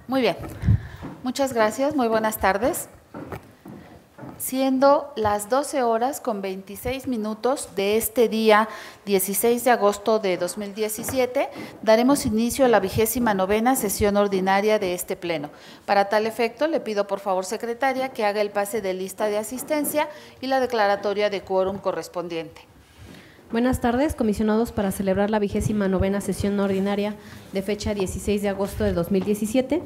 Muy bien, muchas gracias, muy buenas tardes. Siendo las 12 horas con 26 minutos de este día 16 de agosto de 2017, daremos inicio a la 29ª sesión ordinaria de este pleno. Para tal efecto, le pido por favor, secretaria, que haga el pase de lista de asistencia y la declaratoria de quórum correspondiente. Buenas tardes, comisionados, para celebrar la 29ª sesión ordinaria de fecha 16 de agosto de 2017,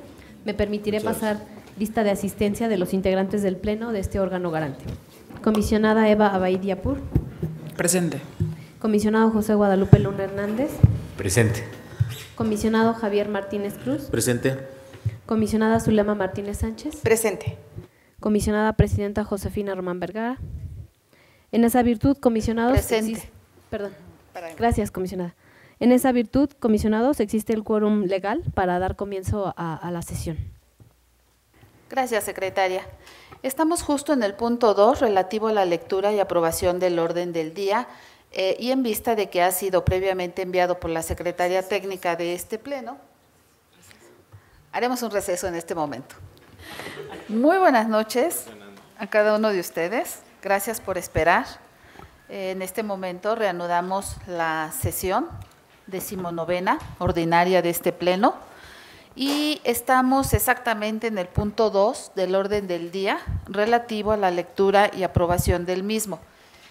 me permitiré pasar lista de asistencia de los integrantes del Pleno de este órgano garante. Comisionada Eva Abaidiapur. Presente. Comisionado José Guadalupe Luna Hernández. Presente. Comisionado Javier Martínez Cruz. Presente. Comisionada Zulema Martínez Sánchez. Presente. Comisionada Presidenta Josefina Román Vergara. En esa virtud, comisionados… Presente. Gracias, comisionada. En esa virtud, comisionados, existe el quórum legal para dar comienzo a la sesión. Gracias, secretaria. Estamos justo en el punto 2, relativo a la lectura y aprobación del orden del día, y en vista de que ha sido previamente enviado por la Secretaría Técnica de este Pleno, haremos un receso en este momento. Muy buenas noches a cada uno de ustedes. Gracias por esperar. En este momento reanudamos la sesión 19ª ordinaria de este Pleno y estamos exactamente en el punto 2 del orden del día relativo a la lectura y aprobación del mismo.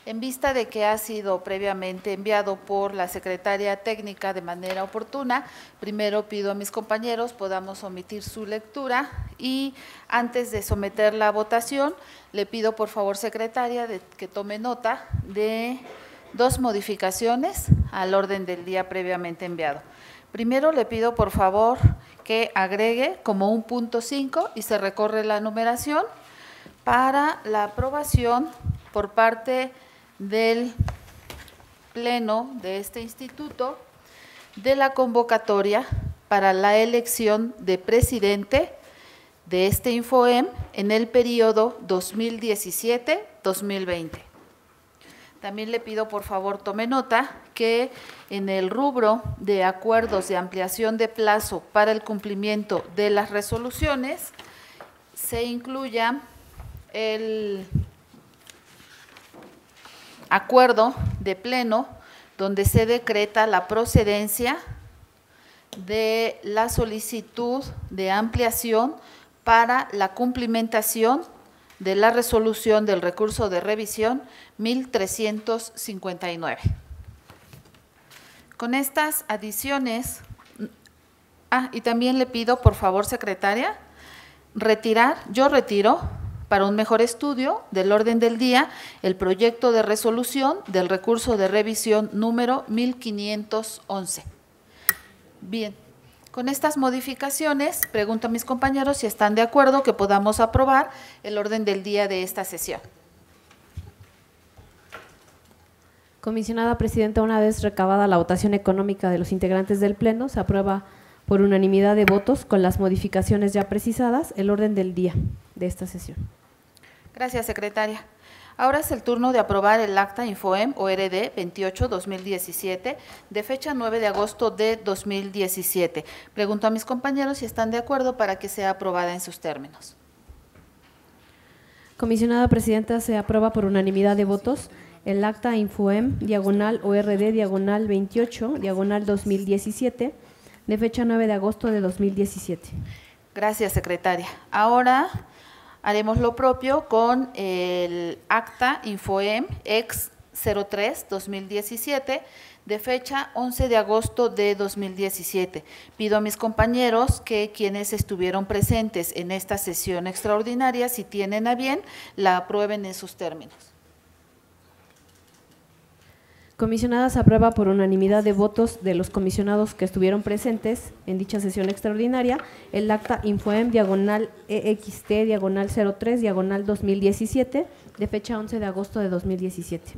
En vista de que ha sido previamente enviado por la Secretaría Técnica de manera oportuna, primero pido a mis compañeros podamos omitir su lectura y antes de someterla a votación, le pido por favor, secretaria, que tome nota de dos modificaciones al orden del día previamente enviado. Primero le pido por favor que agregue como un punto 5 y se recorre la numeración para la aprobación por parte del Pleno de este instituto de la convocatoria para la elección de presidente de este INFOEM en el periodo 2017-2020. También le pido por favor tome nota que en el rubro de acuerdos de ampliación de plazo para el cumplimiento de las resoluciones se incluya el acuerdo de pleno donde se decreta la procedencia de la solicitud de ampliación para la cumplimentación de la resolución del recurso de revisión 1359. Con estas adiciones, y también le pido por favor, secretaria, yo retiro para un mejor estudio del orden del día el proyecto de resolución del recurso de revisión número 1511. Bien. Con estas modificaciones, pregunto a mis compañeros si están de acuerdo que podamos aprobar el orden del día de esta sesión. Comisionada Presidenta, una vez recabada la votación económica de los integrantes del Pleno, se aprueba por unanimidad de votos con las modificaciones ya precisadas el orden del día de esta sesión. Gracias, secretaria. Ahora es el turno de aprobar el acta INFOEM ORD 28-2017 de fecha 9 de agosto de 2017. Pregunto a mis compañeros si están de acuerdo para que sea aprobada en sus términos. Comisionada Presidenta, se aprueba por unanimidad de votos el acta INFOEM /ORD /28/2017 de fecha 9 de agosto de 2017. Gracias, secretaria. Ahora haremos lo propio con el acta INFOEM ex 03-2017 de fecha 11 de agosto de 2017. Pido a mis compañeros que quienes estuvieron presentes en esta sesión extraordinaria, si tienen a bien, la aprueben en sus términos. Comisionada, se aprueba por unanimidad de votos de los comisionados que estuvieron presentes en dicha sesión extraordinaria el acta INFOEM /EXT/03/2017 de fecha 11 de agosto de 2017.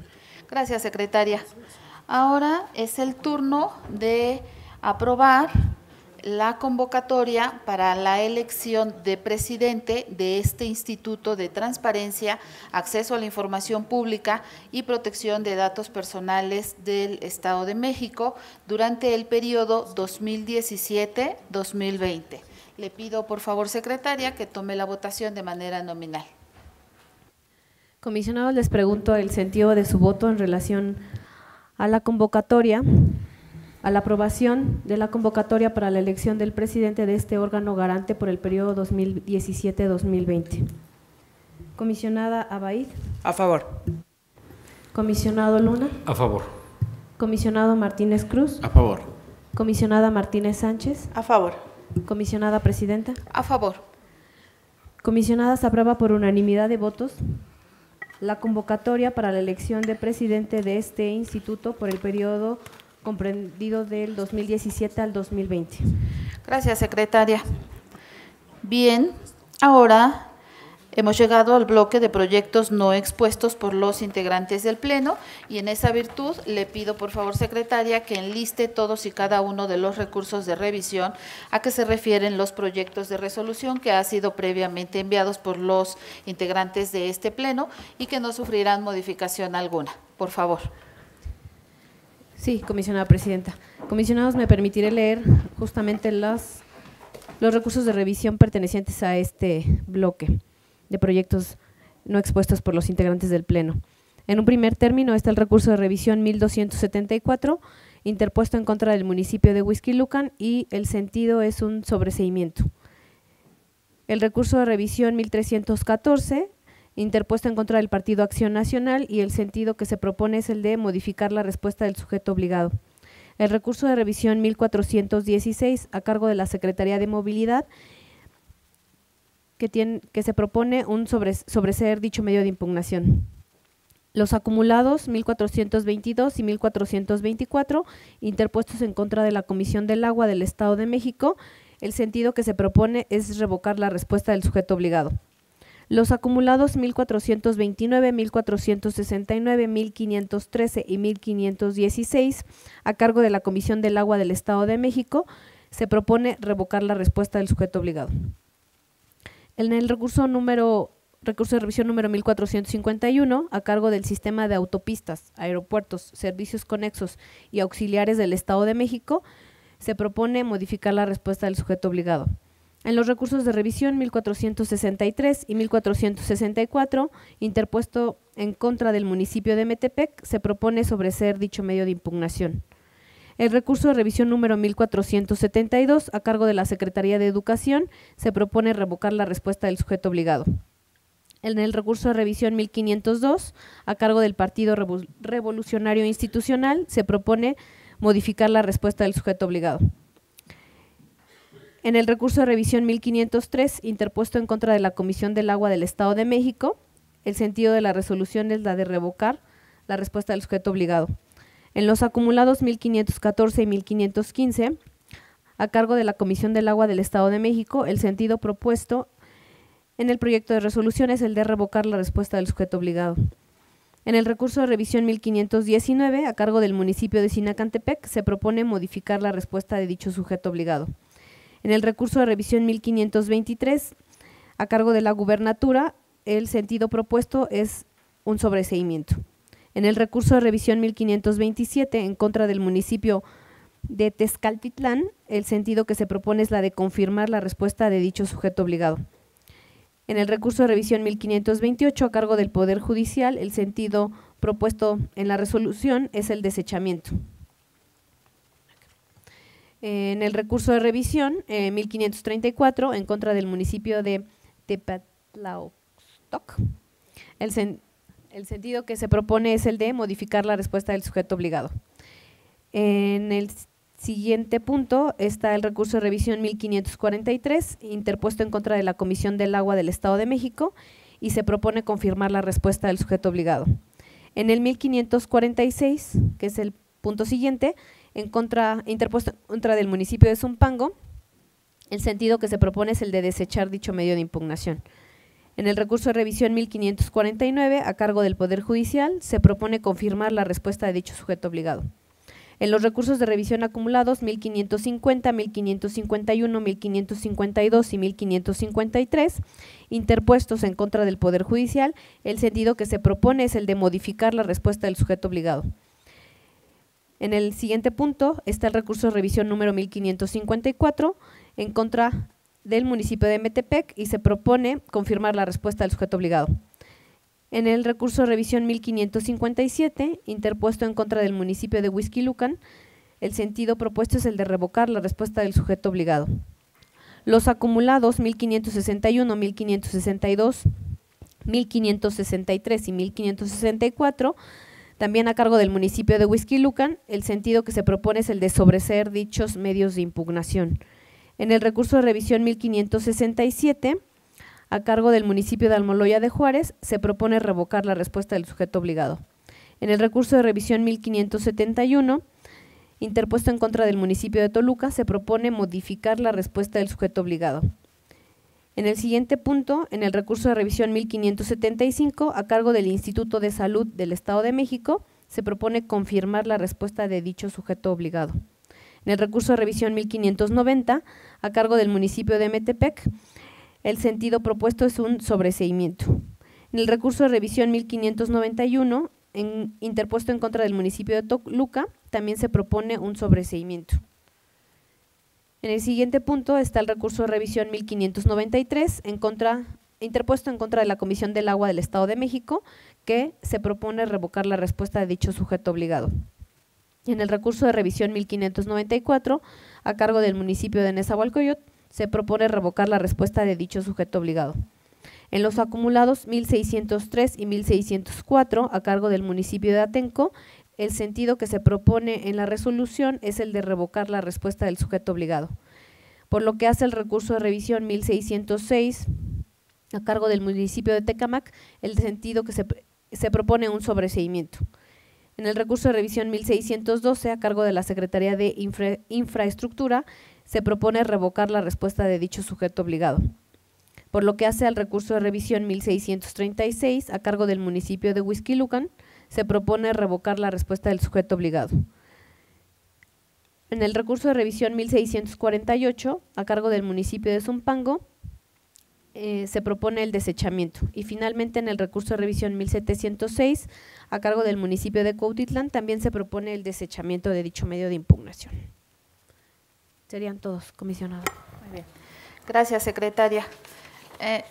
Gracias, secretaria. Ahora es el turno de aprobar la convocatoria para la elección de presidente de este Instituto de Transparencia, Acceso a la Información Pública y Protección de Datos Personales del Estado de México durante el periodo 2017-2020. Le pido, por favor, secretaria, que tome la votación de manera nominal. Comisionados, les pregunto el sentido de su voto en relación a la convocatoria, a la aprobación de la convocatoria para la elección del presidente de este órgano garante por el periodo 2017-2020. Comisionada Abaid. A favor. Comisionado Luna. A favor. Comisionado Martínez Cruz. A favor. Comisionada Martínez Sánchez. A favor. Comisionada Presidenta. A favor. Comisionadas, aprueba por unanimidad de votos la convocatoria para la elección de presidente de este instituto por el periodo comprendido del 2017 al 2020. Gracias, secretaria. Bien, ahora hemos llegado al bloque de proyectos no expuestos por los integrantes del Pleno y en esa virtud le pido, por favor, secretaria, que enliste todos y cada uno de los recursos de revisión a que se refieren los proyectos de resolución que han sido previamente enviados por los integrantes de este Pleno y que no sufrirán modificación alguna. Por favor. Sí, comisionada Presidenta. Comisionados, me permitiré leer justamente los recursos de revisión pertenecientes a este bloque de proyectos no expuestos por los integrantes del Pleno. En un primer término está el recurso de revisión 1274, interpuesto en contra del municipio de Huixquilucan y el sentido es un sobreseimiento. El recurso de revisión 1314, interpuesto en contra del Partido Acción Nacional y el sentido que se propone es el de modificar la respuesta del sujeto obligado. El recurso de revisión 1416, a cargo de la Secretaría de Movilidad, que se propone un sobreseer dicho medio de impugnación. Los acumulados 1422 y 1424, interpuestos en contra de la Comisión del Agua del Estado de México, el sentido que se propone es revocar la respuesta del sujeto obligado. Los acumulados 1429, 1469, 1513 y 1516, a cargo de la Comisión del Agua del Estado de México, se propone revocar la respuesta del sujeto obligado. En el recurso de revisión número 1451, a cargo del Sistema de Autopistas, Aeropuertos, Servicios Conexos y Auxiliares del Estado de México, se propone modificar la respuesta del sujeto obligado. En los recursos de revisión 1463 y 1464, interpuesto en contra del municipio de Metepec, se propone sobreseer dicho medio de impugnación. El recurso de revisión número 1472, a cargo de la Secretaría de Educación, se propone revocar la respuesta del sujeto obligado. En el recurso de revisión 1502, a cargo del Partido Revolucionario Institucional, se propone modificar la respuesta del sujeto obligado. En el recurso de revisión 1503, interpuesto en contra de la Comisión del Agua del Estado de México, el sentido de la resolución es la de revocar la respuesta del sujeto obligado. En los acumulados 1514 y 1515, a cargo de la Comisión del Agua del Estado de México, el sentido propuesto en el proyecto de resolución es el de revocar la respuesta del sujeto obligado. En el recurso de revisión 1519, a cargo del municipio de Sinacantepec, se propone modificar la respuesta de dicho sujeto obligado. En el recurso de revisión 1523, a cargo de la gubernatura, el sentido propuesto es un sobreseimiento. En el recurso de revisión 1527, en contra del municipio de Tezcaltitlán, el sentido que se propone es la de confirmar la respuesta de dicho sujeto obligado. En el recurso de revisión 1528, a cargo del Poder Judicial, el sentido propuesto en la resolución es el desechamiento. En el recurso de revisión 1534, en contra del municipio de Tepatlaostoc, el sentido que se propone es el de modificar la respuesta del sujeto obligado. En el siguiente punto está el recurso de revisión 1543, interpuesto en contra de la Comisión del Agua del Estado de México y se propone confirmar la respuesta del sujeto obligado. En el 1546, que es el punto siguiente, interpuesto en contra del municipio de Zumpango, el sentido que se propone es el de desechar dicho medio de impugnación. En el recurso de revisión 1549, a cargo del Poder Judicial, se propone confirmar la respuesta de dicho sujeto obligado. En los recursos de revisión acumulados 1550, 1551, 1552 y 1553, interpuestos en contra del Poder Judicial, el sentido que se propone es el de modificar la respuesta del sujeto obligado. En el siguiente punto está el recurso de revisión número 1554, en contra del municipio de Metepec y se propone confirmar la respuesta del sujeto obligado. En el recurso de revisión 1557, interpuesto en contra del municipio de Huixquilucan, el sentido propuesto es el de revocar la respuesta del sujeto obligado. Los acumulados 1561, 1562, 1563 y 1564, también a cargo del municipio de Huixquilucan, el sentido que se propone es el de sobreseer dichos medios de impugnación. En el recurso de revisión 1567, a cargo del municipio de Almoloya de Juárez, se propone revocar la respuesta del sujeto obligado. En el recurso de revisión 1571, interpuesto en contra del municipio de Toluca, se propone modificar la respuesta del sujeto obligado. En el siguiente punto, en el recurso de revisión 1575, a cargo del Instituto de Salud del Estado de México, se propone confirmar la respuesta de dicho sujeto obligado. En el recurso de revisión 1590, a cargo del municipio de Metepec, el sentido propuesto es un sobreseimiento. En el recurso de revisión 1591, interpuesto en contra del municipio de Toluca, también se propone un sobreseimiento. En el siguiente punto está el recurso de revisión 1593, interpuesto en contra de la Comisión del Agua del Estado de México, que se propone revocar la respuesta de dicho sujeto obligado. En el recurso de revisión 1594, a cargo del municipio de Nezahualcóyotl, se propone revocar la respuesta de dicho sujeto obligado. En los acumulados 1603 y 1604, a cargo del municipio de Atenco, el sentido que se propone en la resolución es el de revocar la respuesta del sujeto obligado. Por lo que hace el recurso de revisión 1606, a cargo del municipio de Tecámac, el sentido que se propone un sobreseimiento. En el recurso de revisión 1612, a cargo de la Secretaría de Infraestructura, se propone revocar la respuesta de dicho sujeto obligado. Por lo que hace al recurso de revisión 1636, a cargo del municipio de Huixquilucan, se propone revocar la respuesta del sujeto obligado. En el recurso de revisión 1648, a cargo del municipio de Zumpango, se propone el desechamiento. Y finalmente, en el recurso de revisión 1706, a cargo del municipio de Cuautitlán, también se propone el desechamiento de dicho medio de impugnación. Serían todos, comisionado. Muy bien. Gracias, secretaria.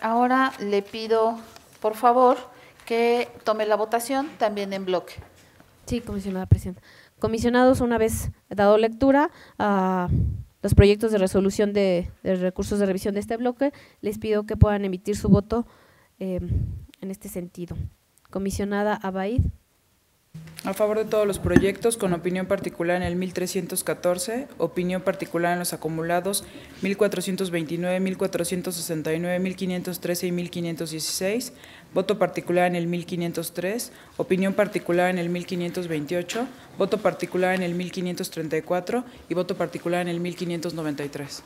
Ahora le pido, por favor, que tome la votación también en bloque. Sí, comisionada presidenta. Comisionados, una vez dado lectura a los proyectos de resolución de recursos de revisión de este bloque, les pido que puedan emitir su voto en este sentido. Comisionada Abaid. A favor de todos los proyectos, con opinión particular en el 1314, opinión particular en los acumulados 1429, 1469, 1513 y 1516, voto particular en el 1503, opinión particular en el 1528, voto particular en el 1534 y voto particular en el 1593.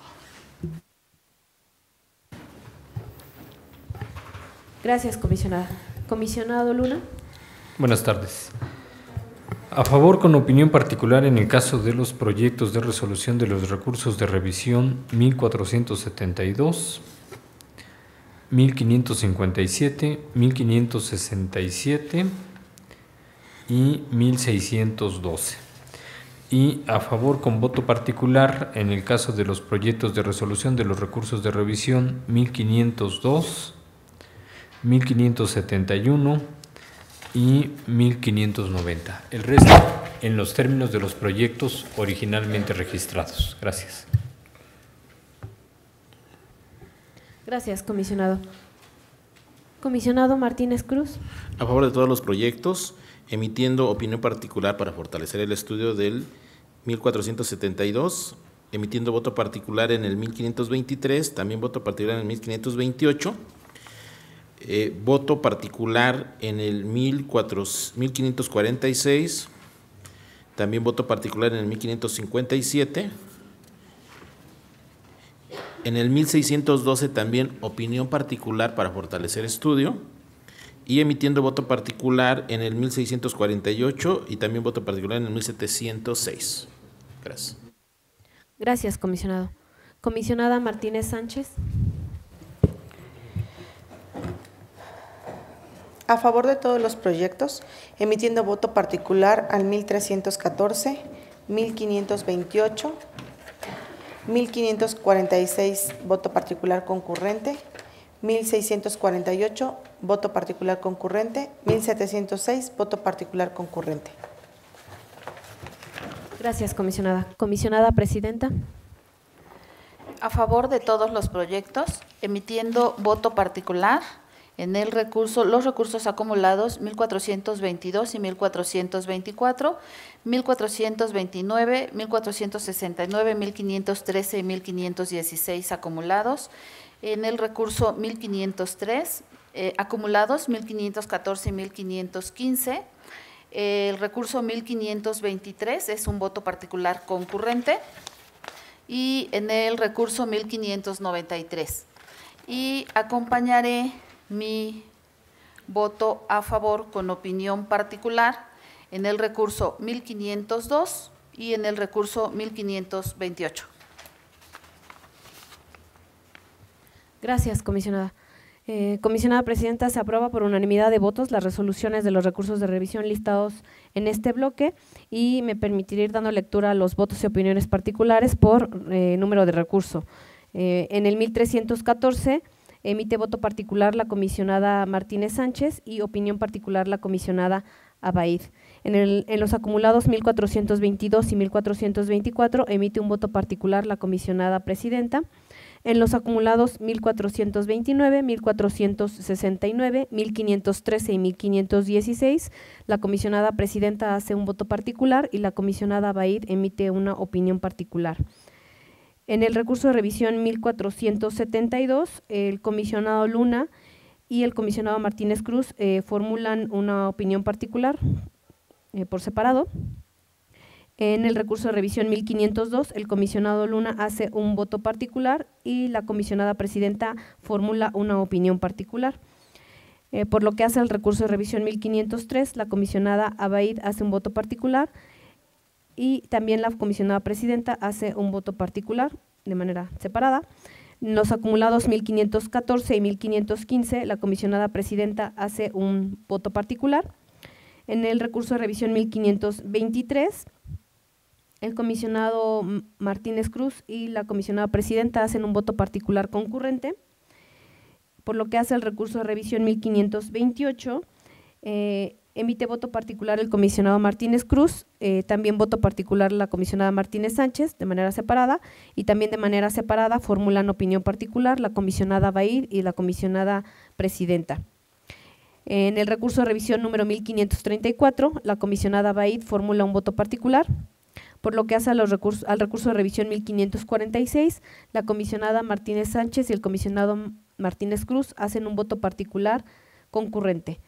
Gracias, comisionada. Comisionado Luna. Buenas tardes. A favor, con opinión particular en el caso de los proyectos de resolución de los recursos de revisión 1472, 1557, 1567 y 1612. Y a favor, con voto particular en el caso de los proyectos de resolución de los recursos de revisión 1502, 1571 y 1590. El resto en los términos de los proyectos originalmente registrados. Gracias. Gracias, comisionado. Comisionado Martínez Cruz. A favor de todos los proyectos, emitiendo opinión particular para fortalecer el estudio del 1472, emitiendo voto particular en el 1523, también voto particular en el 1528, voto particular en el 1546, también voto particular en el 1557, en el 1612 también opinión particular para fortalecer estudio y emitiendo voto particular en el 1648 y también voto particular en el 1706. Gracias. Gracias, comisionado. Comisionada Martínez Sánchez. A favor de todos los proyectos, emitiendo voto particular al 1314, 1528, 1,546 voto particular concurrente, 1,648 voto particular concurrente, 1,706 voto particular concurrente. Gracias, comisionada. Comisionada presidenta. A favor de todos los proyectos, emitiendo voto particular en el recurso, los recursos acumulados 1,422 y 1,424, 1,429, 1,469, 1,513 y 1,516 acumulados. En el recurso 1,503, acumulados 1,514 y 1,515. El recurso 1,523 es un voto particular concurrente. Y en el recurso 1,593. Y acompañaré mi voto a favor con opinión particular en el recurso 1,502 y en el recurso 1,528. Gracias, comisionada. Comisionada presidenta, se aprueba por unanimidad de votos las resoluciones de los recursos de revisión listados en este bloque y me permitiré ir dando lectura a los votos y opiniones particulares por número de recurso. En el 1,314 emite voto particular la comisionada Martínez Sánchez y opinión particular la comisionada Abaid. En los acumulados 1,422 y 1,424 emite un voto particular la comisionada presidenta. En los acumulados 1,429, 1,469, 1,513 y 1,516, la comisionada presidenta hace un voto particular y la comisionada Abaid emite una opinión particular. En el recurso de revisión 1,472, el comisionado Luna y el comisionado Martínez Cruz formulan una opinión particular por separado. En el recurso de revisión 1,502, el comisionado Luna hace un voto particular y la comisionada presidenta formula una opinión particular. Por lo que hace al recurso de revisión 1,503, la comisionada Abaid hace un voto particular y también la comisionada presidenta hace un voto particular de manera separada. En los acumulados 1,514 y 1,515, la comisionada presidenta hace un voto particular. En el recurso de revisión 1,523, el comisionado Martínez Cruz y la comisionada presidenta hacen un voto particular concurrente, por lo que hace el recurso de revisión 1,528, emite voto particular el comisionado Martínez Cruz, también voto particular la comisionada Martínez Sánchez de manera separada y también de manera separada formulan opinión particular la comisionada Abaid y la comisionada presidenta. En el recurso de revisión número 1,534, la comisionada Abaid formula un voto particular. Por lo que hace al recurso de revisión 1,546, la comisionada Martínez Sánchez y el comisionado Martínez Cruz hacen un voto particular concurrente.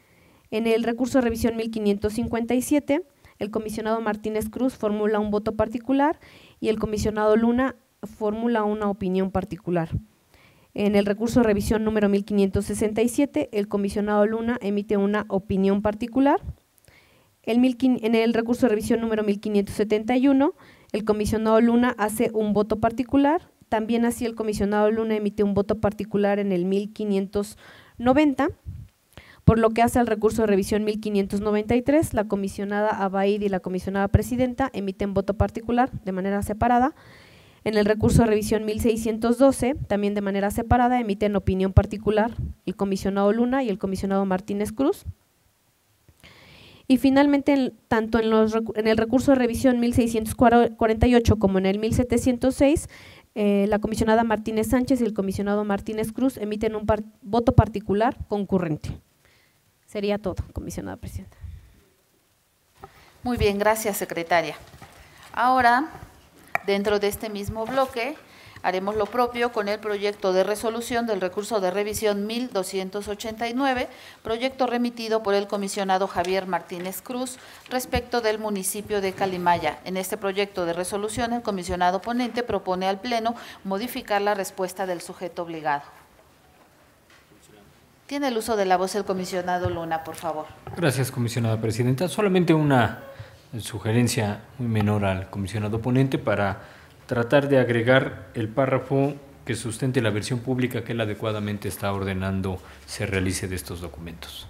En el recurso de revisión 1,557, el comisionado Martínez Cruz formula un voto particular y el comisionado Luna formula una opinión particular. En el recurso de revisión número 1,567, el comisionado Luna emite una opinión particular. En el recurso de revisión número 1,571, el comisionado Luna hace un voto particular, también así el comisionado Luna emite un voto particular en el 1,590, por lo que hace al recurso de revisión 1,593, la comisionada Abaid y la comisionada presidenta emiten voto particular de manera separada. En el recurso de revisión 1,612, también de manera separada, emiten opinión particular el comisionado Luna y el comisionado Martínez Cruz. Y finalmente, tanto en el recurso de revisión 1,648 como en el 1,706, la comisionada Martínez Sánchez y el comisionado Martínez Cruz emiten un voto particular concurrente. Sería todo, comisionada presidenta. Muy bien, gracias, secretaria. Ahora, dentro de este mismo bloque, haremos lo propio con el proyecto de resolución del recurso de revisión 1289, proyecto remitido por el comisionado Javier Martínez Cruz respecto del municipio de Calimaya. En este proyecto de resolución, el comisionado ponente propone al Pleno modificar la respuesta del sujeto obligado. Tiene el uso de la voz el comisionado Luna, por favor. Gracias, comisionada presidenta. Solamente una sugerencia muy menor al comisionado ponente para tratar de agregar el párrafo que sustente la versión pública que él adecuadamente está ordenando se realice de estos documentos.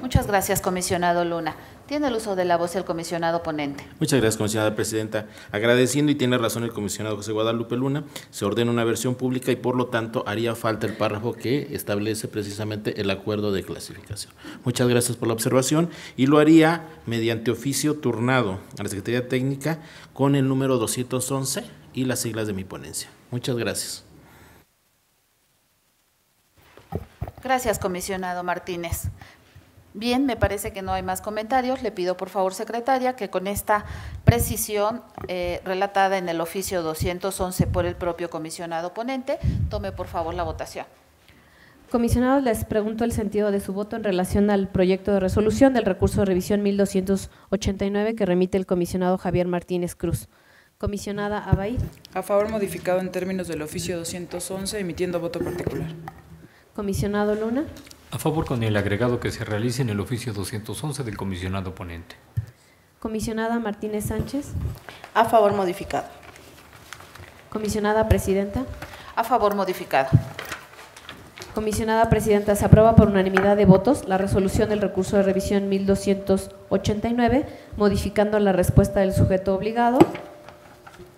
Muchas gracias, comisionado Luna. Tiene el uso de la voz el comisionado ponente. Muchas gracias, comisionada presidenta. Agradeciendo, y tiene razón el comisionado José Guadalupe Luna, se ordena una versión pública y por lo tanto haría falta el párrafo que establece precisamente el acuerdo de clasificación. Muchas gracias por la observación y lo haría mediante oficio turnado a la Secretaría Técnica con el número 211 y las siglas de mi ponencia. Muchas gracias. Gracias, comisionado Martínez. Bien, me parece que no hay más comentarios. Le pido, por favor, secretaria, que con esta precisión relatada en el oficio 211 por el propio comisionado ponente, tome, por favor, la votación. Comisionados, les pregunto el sentido de su voto en relación al proyecto de resolución del recurso de revisión 1289 que remite el comisionado Javier Martínez Cruz. Comisionada Abaid. A favor modificado en términos del oficio 211, emitiendo voto particular. Comisionado Luna. A favor con el agregado que se realice en el oficio 211 del comisionado ponente. Comisionada Martínez Sánchez. A favor modificado. Comisionada Presidenta. A favor modificado. Comisionada Presidenta, se aprueba por unanimidad de votos la resolución del recurso de revisión 1289, modificando la respuesta del sujeto obligado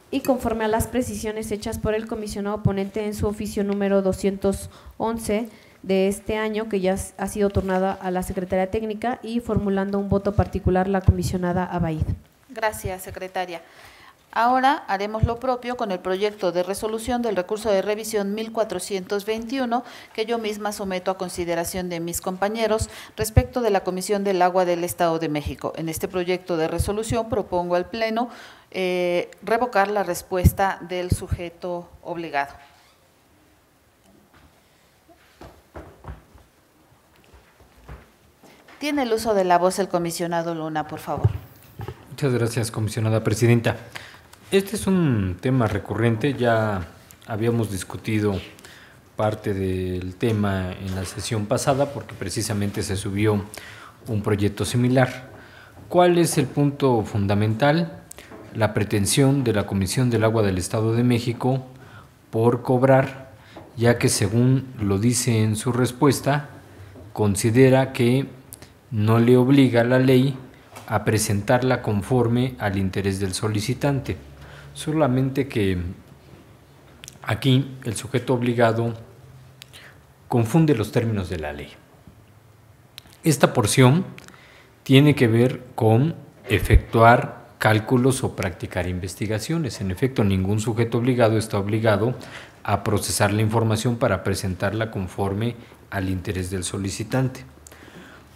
y conforme a las precisiones hechas por el comisionado ponente en su oficio número 211 de este año, que ya ha sido turnada a la Secretaría Técnica, y formulando un voto particular la comisionada Abaid. Gracias, secretaria. Ahora haremos lo propio con el proyecto de resolución del recurso de revisión 1421, que yo misma someto a consideración de mis compañeros respecto de la Comisión del Agua del Estado de México. En este proyecto de resolución propongo al Pleno revocar la respuesta del sujeto obligado. Tiene el uso de la voz el comisionado Luna, por favor. Muchas gracias, comisionada presidenta. Este es un tema recurrente, ya habíamos discutido parte del tema en la sesión pasada porque precisamente se subió un proyecto similar. ¿Cuál es el punto fundamental? La pretensión de la Comisión del Agua del Estado de México por cobrar, ya que según lo dice en su respuesta, considera que no le obliga la ley a presentarla conforme al interés del solicitante. Solamente que aquí el sujeto obligado confunde los términos de la ley. Esta porción tiene que ver con efectuar cálculos o practicar investigaciones. En efecto, ningún sujeto obligado está obligado a procesar la información para presentarla conforme al interés del solicitante.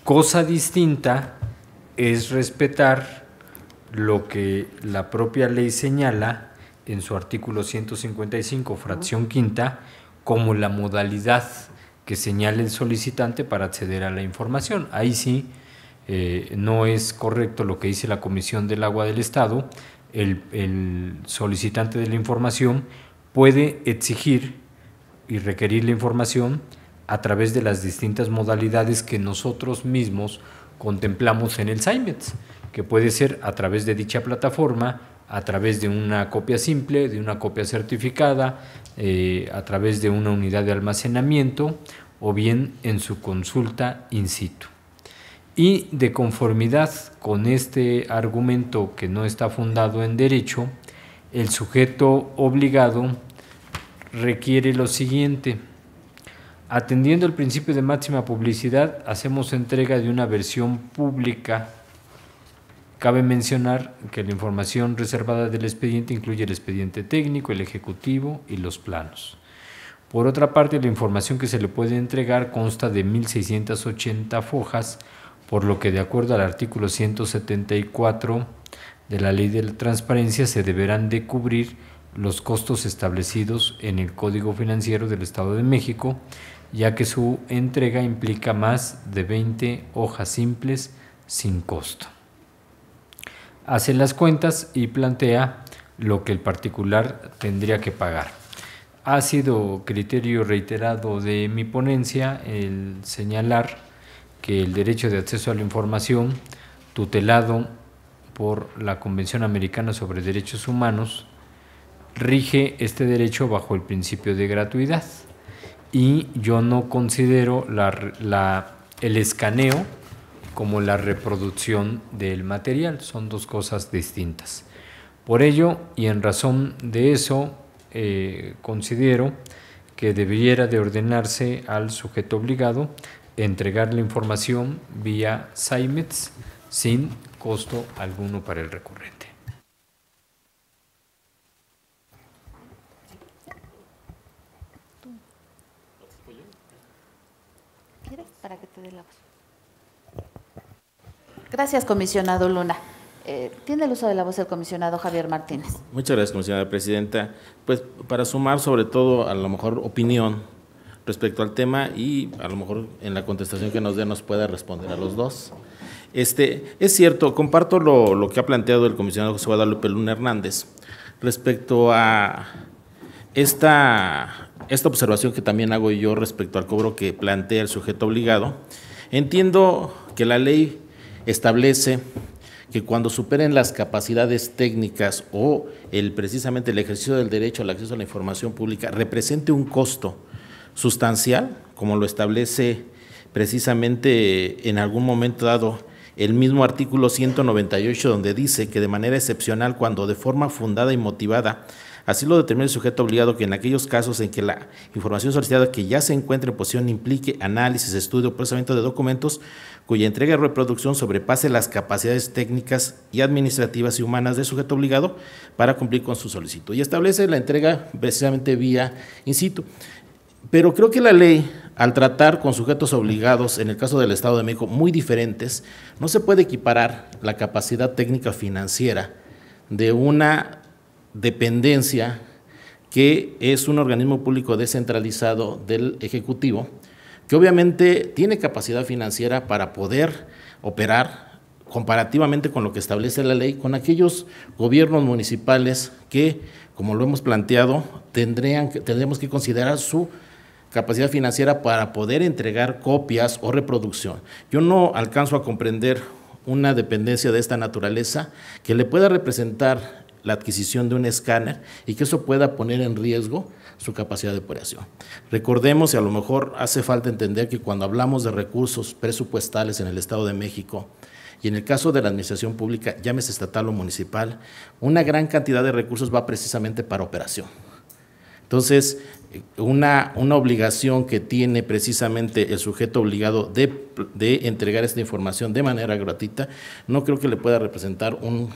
Cosa distinta es respetar lo que la propia ley señala en su artículo 155, fracción quinta, como la modalidad que señala el solicitante para acceder a la información. Ahí sí no es correcto lo que dice la Comisión del Agua del Estado. El solicitante de la información puede exigir y requerir la información a través de las distintas modalidades que nosotros mismos contemplamos en el SAIMETS, que puede ser a través de dicha plataforma, a través de una copia simple, de una copia certificada, a través de una unidad de almacenamiento o bien en su consulta in situ. Y de conformidad con este argumento que no está fundado en derecho, el sujeto obligado requiere lo siguiente: atendiendo el principio de máxima publicidad, hacemos entrega de una versión pública. Cabe mencionar que la información reservada del expediente incluye el expediente técnico, el ejecutivo y los planos. Por otra parte, la información que se le puede entregar consta de 1.680 fojas, por lo que de acuerdo al artículo 174 de la Ley de la Transparencia se deberán de cubrir los costos establecidos en el Código Financiero del Estado de México, ya que su entrega implica más de 20 hojas simples sin costo. Hace las cuentas y plantea lo que el particular tendría que pagar. Ha sido criterio reiterado de mi ponencia el señalar que el derecho de acceso a la información, tutelado por la Convención Americana sobre Derechos Humanos, rige este derecho bajo el principio de gratuidad. Y yo no considero el escaneo como la reproducción del material. Son dos cosas distintas. Por ello, y en razón de eso, considero que debiera de ordenarse al sujeto obligado entregar la información vía SAIMETS sin costo alguno para el recurrente. ¿Quieres? Para que te dé la voz. Gracias, comisionado Luna. Tiene el uso de la voz el comisionado Javier Martínez. Muchas gracias, comisionada presidenta. Pues para sumar sobre todo a lo mejor opinión respecto al tema y a lo mejor en la contestación que nos dé nos pueda responder a los dos. Es cierto, comparto lo que ha planteado el comisionado José Guadalupe Luna Hernández respecto a esta observación que también hago yo respecto al cobro que plantea el sujeto obligado. Entiendo que la ley establece que cuando superen las capacidades técnicas o precisamente el ejercicio del derecho al acceso a la información pública represente un costo sustancial, como lo establece precisamente en algún momento dado el mismo artículo 198, donde dice que de manera excepcional, cuando de forma fundada y motivada, así lo determina el sujeto obligado, que en aquellos casos en que la información solicitada que ya se encuentre en posesión implique análisis, estudio o procesamiento de documentos cuya entrega y reproducción sobrepase las capacidades técnicas y administrativas y humanas del sujeto obligado para cumplir con su solicitud. Y establece la entrega precisamente vía in situ. Pero creo que la ley, al tratar con sujetos obligados, en el caso del Estado de México, muy diferentes, no se puede equiparar la capacidad técnica financiera de una dependencia que es un organismo público descentralizado del Ejecutivo, que obviamente tiene capacidad financiera para poder operar comparativamente con lo que establece la ley, con aquellos gobiernos municipales que, como lo hemos planteado, tendremos que considerar su capacidad financiera para poder entregar copias o reproducción. Yo no alcanzo a comprender una dependencia de esta naturaleza que le pueda representar la adquisición de un escáner y que eso pueda poner en riesgo su capacidad de operación. Recordemos, y a lo mejor hace falta entender que cuando hablamos de recursos presupuestales en el Estado de México, y en el caso de la administración pública, llámese estatal o municipal, una gran cantidad de recursos va precisamente para operación. Entonces, una obligación que tiene precisamente el sujeto obligado de entregar esta información de manera gratuita, no creo que le pueda representar un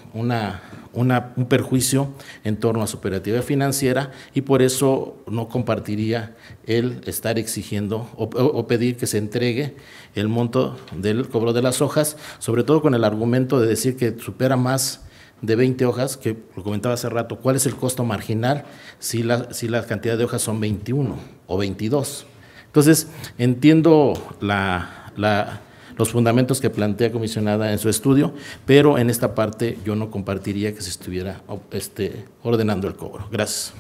perjuicio en torno a su operatividad financiera, y por eso no compartiría el estar exigiendo o pedir que se entregue el monto del cobro de las hojas, sobre todo con el argumento de decir que supera más de 20 hojas, que lo comentaba hace rato. ¿Cuál es el costo marginal si la cantidad de hojas son 21 o 22? Entonces, entiendo los fundamentos que plantea comisionada en su estudio, pero en esta parte yo no compartiría que se estuviera ordenando el cobro. Gracias.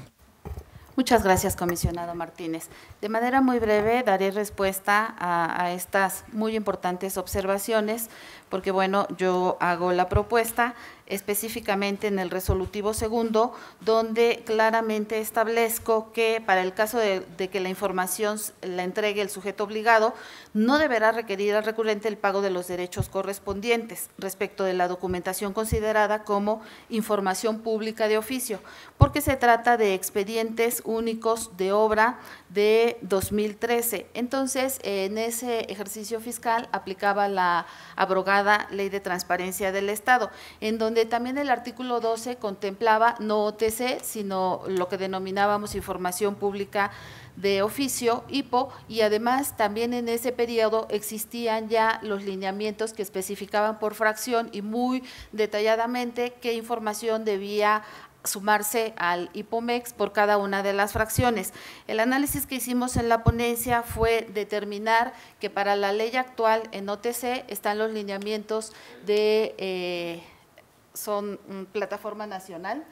Muchas gracias, comisionado Martínez. De manera muy breve daré respuesta a estas muy importantes observaciones, porque bueno, yo hago la propuesta específicamente en el resolutivo segundo, donde claramente establezco que para el caso de que la información la entregue el sujeto obligado, no deberá requerir al recurrente el pago de los derechos correspondientes respecto de la documentación considerada como información pública de oficio, porque se trata de expedientes únicos de obra de 2013. Entonces, en ese ejercicio fiscal aplicaba la abrogada Ley de Transparencia del Estado, en donde también el artículo 12 contemplaba no OTC, sino lo que denominábamos información pública de oficio, IPO, y además también en ese periodo existían ya los lineamientos que especificaban por fracción y muy detalladamente qué información debía sumarse al IPOMEX por cada una de las fracciones. El análisis que hicimos en la ponencia fue determinar que para la ley actual en OTC están los lineamientos de son plataforma nacional,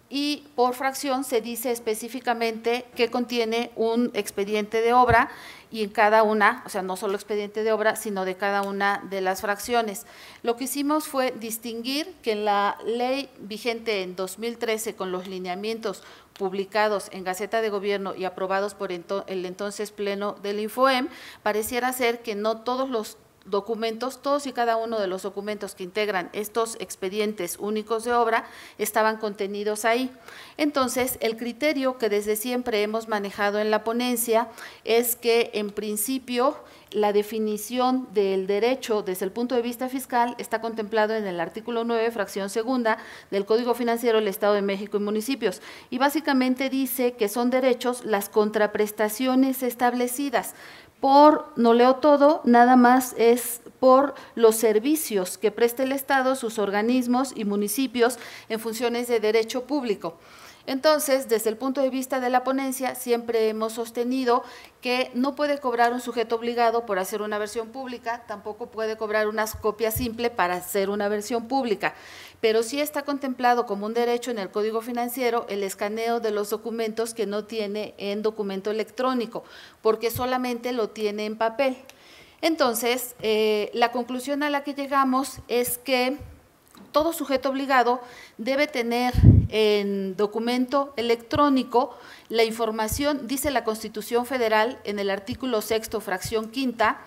y por fracción se dice específicamente que contiene un expediente de obra, y en cada una, o sea, no solo expediente de obra, sino de cada una de las fracciones. Lo que hicimos fue distinguir que en la ley vigente en 2013, con los lineamientos publicados en Gaceta de Gobierno y aprobados por el entonces Pleno del Infoem, pareciera ser que no todos los documentos, todos y cada uno de los documentos que integran estos expedientes únicos de obra estaban contenidos ahí. Entonces, el criterio que desde siempre hemos manejado en la ponencia es que, en principio, la definición del derecho desde el punto de vista fiscal está contemplado en el artículo 9, fracción segunda del Código Financiero del Estado de México y municipios, y básicamente dice que son derechos las contraprestaciones establecidas por, no leo todo, nada más es por los servicios que presta el Estado, sus organismos y municipios en funciones de derecho público. Entonces, desde el punto de vista de la ponencia, siempre hemos sostenido que no puede cobrar un sujeto obligado por hacer una versión pública, tampoco puede cobrar una copia simple para hacer una versión pública, pero sí está contemplado como un derecho en el Código Financiero el escaneo de los documentos que no tiene en documento electrónico, porque solamente lo tiene en papel. Entonces, la conclusión a la que llegamos es que todo sujeto obligado debe tener en documento electrónico la información, dice la Constitución Federal en el artículo 6º, fracción quinta,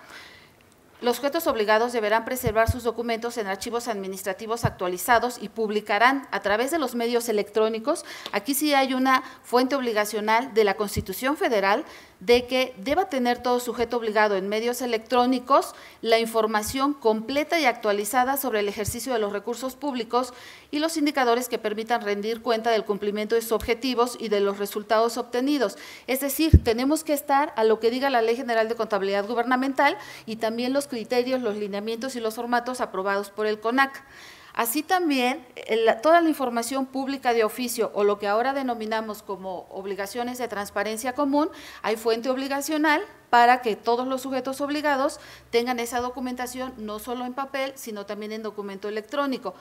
los sujetos obligados deberán preservar sus documentos en archivos administrativos actualizados y publicarán a través de los medios electrónicos. Aquí sí hay una fuente obligacional de la Constitución Federal de que deba tener todo sujeto obligado en medios electrónicos la información completa y actualizada sobre el ejercicio de los recursos públicos y los indicadores que permitan rendir cuenta del cumplimiento de sus objetivos y de los resultados obtenidos. Es decir, tenemos que estar a lo que diga la Ley General de Contabilidad Gubernamental y también los criterios, los lineamientos y los formatos aprobados por el CONAC. Así también, toda la información pública de oficio o lo que ahora denominamos como obligaciones de transparencia común, hay fuente obligacional para que todos los sujetos obligados tengan esa documentación no solo en papel, sino también en documento electrónico.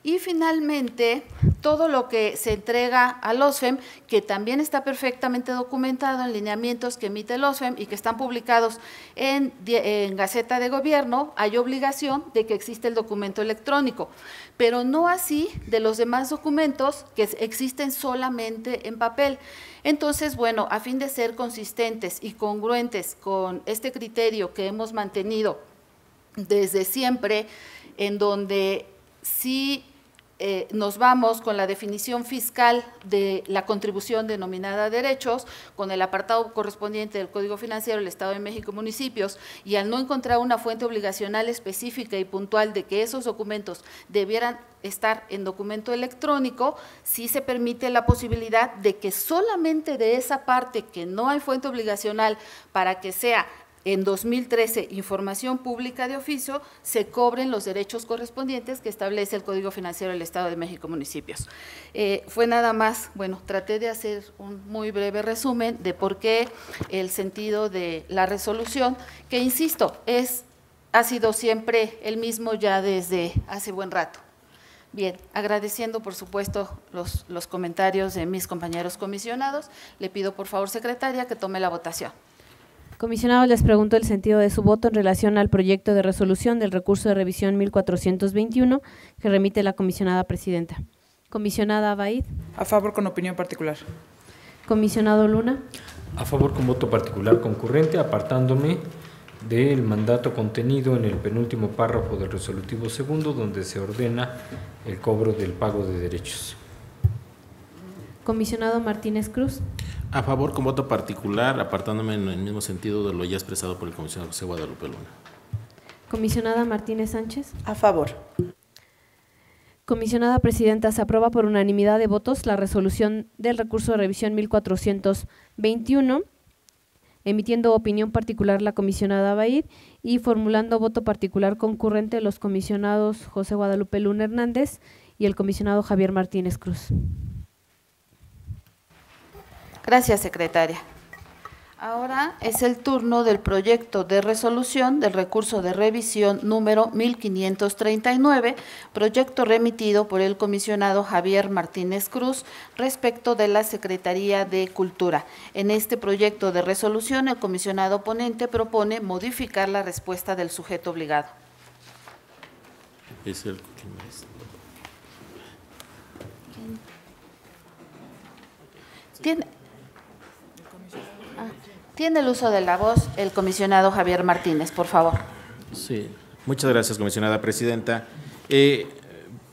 Y finalmente, todo lo que se entrega al OSFEM, que también está perfectamente documentado en lineamientos que emite el OSFEM y que están publicados en Gaceta de Gobierno, hay obligación de que existe el documento electrónico, pero no así de los demás documentos que existen solamente en papel. Entonces, bueno, a fin de ser consistentes y congruentes con este criterio que hemos mantenido desde siempre, en donde sí nos vamos con la definición fiscal de la contribución denominada derechos, con el apartado correspondiente del Código Financiero del Estado de México y municipios, y al no encontrar una fuente obligacional específica y puntual de que esos documentos debieran estar en documento electrónico, sí se permite la posibilidad de que solamente de esa parte que no hay fuente obligacional para que sea en 2013, información pública de oficio, se cobren los derechos correspondientes que establece el Código Financiero del Estado de México Municipios. Fue nada más, bueno, traté de hacer un muy breve resumen de por qué el sentido de la resolución, que insisto, ha sido siempre el mismo ya desde hace buen rato. Bien, agradeciendo por supuesto los comentarios de mis compañeros comisionados, le pido por favor, secretaria, que tome la votación. Comisionados, les pregunto el sentido de su voto en relación al proyecto de resolución del recurso de revisión 1421 que remite la comisionada presidenta. Comisionada Abaid. A favor con opinión particular. Comisionado Luna. A favor con voto particular concurrente, apartándome del mandato contenido en el penúltimo párrafo del resolutivo segundo, donde se ordena el cobro del pago de derechos. Comisionado Martínez Cruz. A favor con voto particular, apartándome en el mismo sentido de lo ya expresado por el comisionado José Guadalupe Luna. Comisionada Martínez Sánchez. A favor. Comisionada presidenta, se aprueba por unanimidad de votos la resolución del recurso de revisión 1421, emitiendo opinión particular la comisionada Abaid y formulando voto particular concurrente los comisionados José Guadalupe Luna Hernández y el comisionado Javier Martínez Cruz. Gracias, secretaria. Ahora es el turno del proyecto de resolución del recurso de revisión número 1539, proyecto remitido por el comisionado Javier Martínez Cruz respecto de la Secretaría de Cultura. En este proyecto de resolución, el comisionado ponente propone modificar la respuesta del sujeto obligado. Es el Tiene el uso de la voz el comisionado Javier Martínez, por favor. Sí, Muchas gracias, comisionada presidenta.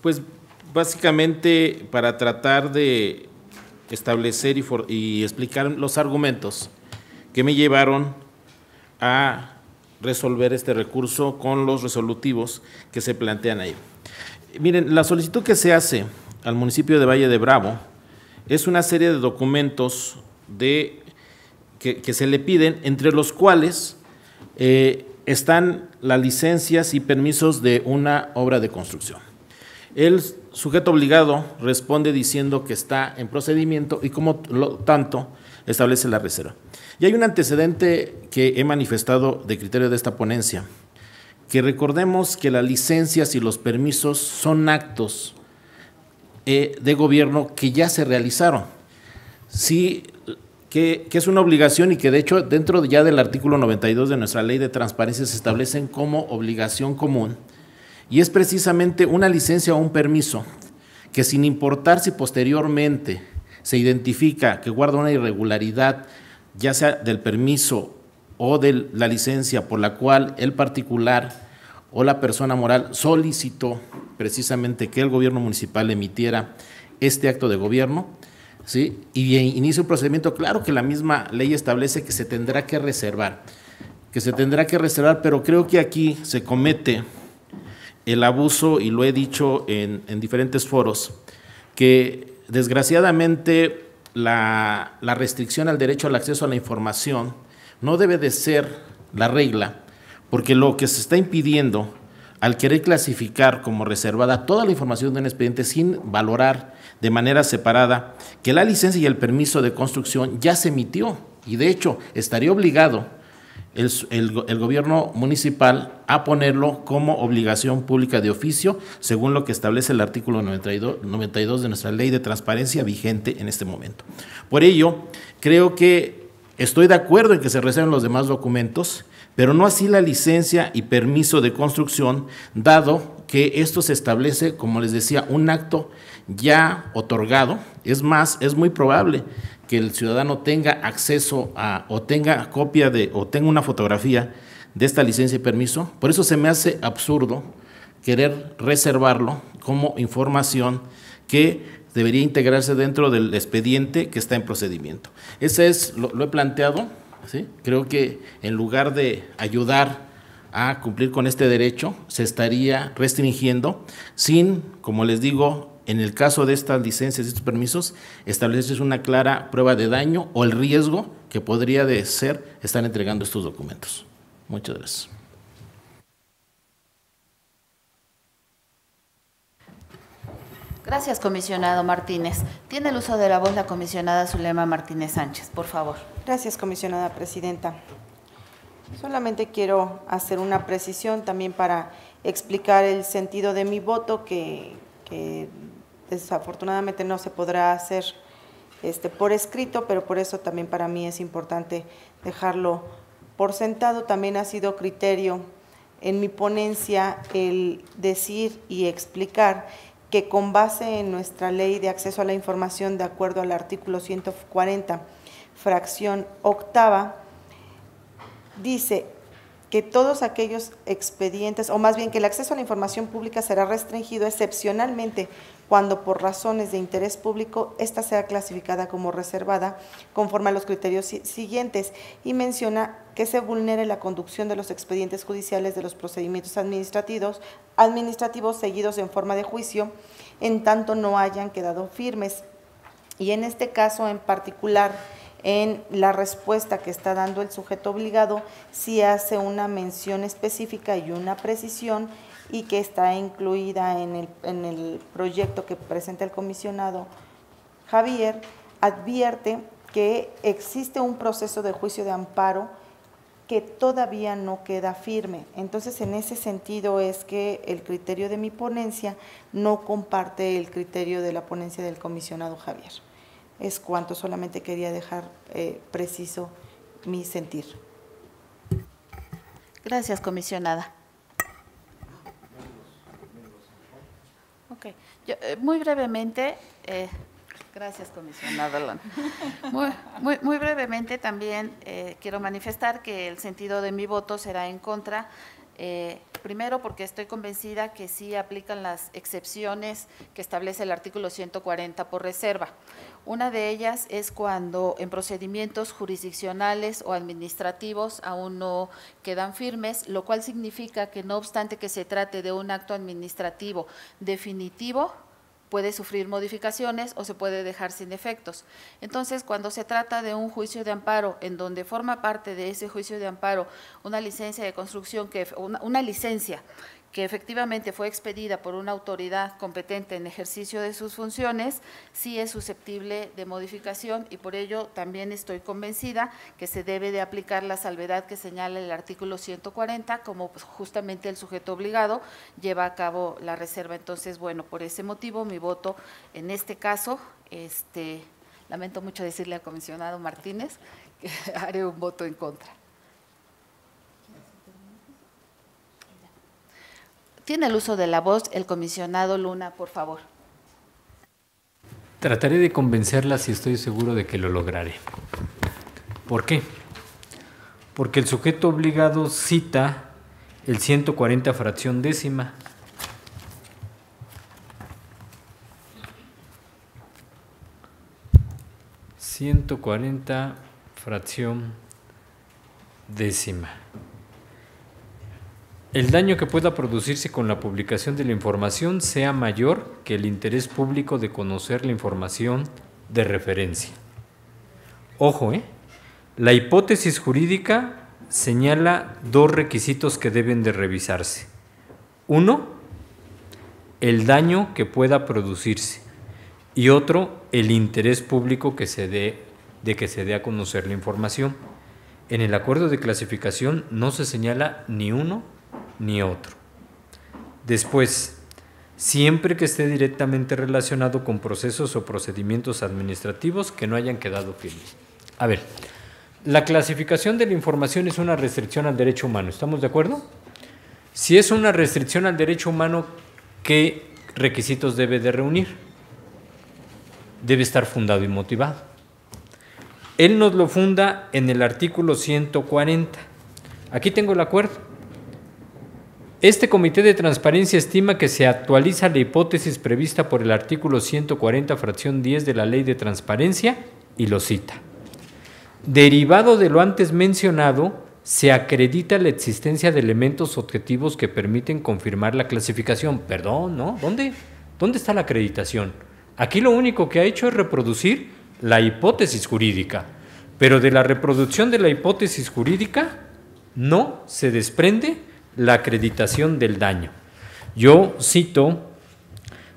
Pues básicamente para tratar de establecer y explicar los argumentos que me llevaron a resolver este recurso con los resolutivos que se plantean ahí. Miren, la solicitud que se hace al municipio de Valle de Bravo es una serie de documentos que se le piden, entre los cuales están las licencias y permisos de una obra de construcción. El sujeto obligado responde diciendo que está en procedimiento y como tanto establece la reserva. Y hay un antecedente que he manifestado de criterio de esta ponencia, que recordemos que las licencias y los permisos son actos de gobierno que ya se realizaron. Sí, que es una obligación y que de hecho dentro ya del artículo 92 de nuestra ley de transparencia se establecen como obligación común, y es precisamente una licencia o un permiso que, sin importar si posteriormente se identifica que guarda una irregularidad, ya sea del permiso o de la licencia por la cual el particular o la persona moral solicitó precisamente que el gobierno municipal emitiera este acto de gobierno, ¿sí? Y inicia un procedimiento. Claro que la misma ley establece que se tendrá que reservar, pero creo que aquí se comete el abuso, y lo he dicho en diferentes foros, que desgraciadamente la restricción al derecho al acceso a la información no debe de ser la regla, porque lo que se está impidiendo al querer clasificar como reservada toda la información de un expediente sin valorar de manera separada que la licencia y el permiso de construcción ya se emitió, y de hecho estaría obligado el gobierno municipal a ponerlo como obligación pública de oficio, según lo que establece el artículo 92 de nuestra ley de transparencia vigente en este momento. Por ello, creo que estoy de acuerdo en que se reserven los demás documentos, pero no así la licencia y permiso de construcción, dado que esto se establece, como les decía, un acto ya otorgado. Es más, es muy probable que el ciudadano tenga acceso a, o tenga copia de, o tenga una fotografía de esta licencia y permiso. Por eso se me hace absurdo querer reservarlo como información que debería integrarse dentro del expediente que está en procedimiento. Ese es, lo he planteado, ¿sí? Creo que en lugar de ayudar a cumplir con este derecho, se estaría restringiendo sin, como les digo, en el caso de estas licencias y estos permisos, establecerse una clara prueba de daño o el riesgo que podría de ser estar entregando estos documentos. Muchas gracias. Gracias, comisionado Martínez. Tiene el uso de la voz la comisionada Zulema Martínez Sánchez, por favor. Gracias, comisionada presidenta. Solamente quiero hacer una precisión también para explicar el sentido de mi voto, que desafortunadamente no se podrá hacer por escrito, pero por eso también para mí es importante dejarlo por sentado. También ha sido criterio en mi ponencia el decir y explicar que con base en nuestra ley de acceso a la información, de acuerdo al artículo 140, fracción octava, dice que todos aquellos expedientes, o más bien que el acceso a la información pública será restringido excepcionalmente cuando por razones de interés público ésta sea clasificada como reservada conforme a los criterios siguientes, y menciona que se vulnere la conducción de los expedientes judiciales de los procedimientos administrativos seguidos en forma de juicio, en tanto no hayan quedado firmes. Y en este caso en particular, en la respuesta que está dando el sujeto obligado, sí hace una mención específica y una precisión, y que está incluida en el proyecto que presenta el comisionado Javier. Advierte que existe un proceso de juicio de amparo que todavía no queda firme. Entonces, en ese sentido es que el criterio de mi ponencia no comparte el criterio de la ponencia del comisionado Javier. Es cuanto solamente quería dejar preciso mi sentir. Gracias, comisionada. Ok, muy brevemente, gracias, comisionada Lana. Muy brevemente también quiero manifestar que el sentido de mi voto será en contra Primero, porque estoy convencida que sí aplican las excepciones que establece el artículo 140 por reserva. Una de ellas es cuando en procedimientos jurisdiccionales o administrativos aún no quedan firmes, lo cual significa que no obstante que se trate de un acto administrativo definitivo, puede sufrir modificaciones o se puede dejar sin efectos. Entonces, cuando se trata de un juicio de amparo, en donde forma parte de ese juicio de amparo una licencia de construcción, una licencia que efectivamente fue expedida por una autoridad competente en ejercicio de sus funciones, sí es susceptible de modificación y por ello también estoy convencida que se debe de aplicar la salvedad que señala el artículo 140, como pues, justamente el sujeto obligado lleva a cabo la reserva. Entonces, bueno, por ese motivo mi voto en este caso, lamento mucho decirle al comisionado Martínez que haré un voto en contra. Tiene el uso de la voz el comisionado Luna, por favor. Trataré de convencerla si estoy seguro de que lo lograré. ¿Por qué? Porque el sujeto obligado cita el 140 fracción décima. Fracción décima. El daño que pueda producirse con la publicación de la información sea mayor que el interés público de conocer la información de referencia. Ojo, la hipótesis jurídica señala dos requisitos que deben de revisarse. Uno, el daño que pueda producirse y otro, el interés público que se dé a conocer la información. En el acuerdo de clasificación no se señala ni uno ni otro. Después, siempre que esté directamente relacionado con procesos o procedimientos administrativos que no hayan quedado firmes. A ver, la clasificación de la información es una restricción al derecho humano, ¿estamos de acuerdo? Si es una restricción al derecho humano, ¿qué requisitos debe de reunir? Debe estar fundado y motivado. Él nos lo funda en el artículo 140. Aquí tengo el acuerdo. Este comité de transparencia estima que se actualiza la hipótesis prevista por el artículo 140, fracción 10 de la Ley de Transparencia, y lo cita. Derivado de lo antes mencionado, se acredita la existencia de elementos objetivos que permiten confirmar la clasificación. Perdón, ¿no? ¿Dónde está la acreditación? Aquí lo único que ha hecho es reproducir la hipótesis jurídica, pero de la reproducción de la hipótesis jurídica no se desprende la acreditación del daño. Yo cito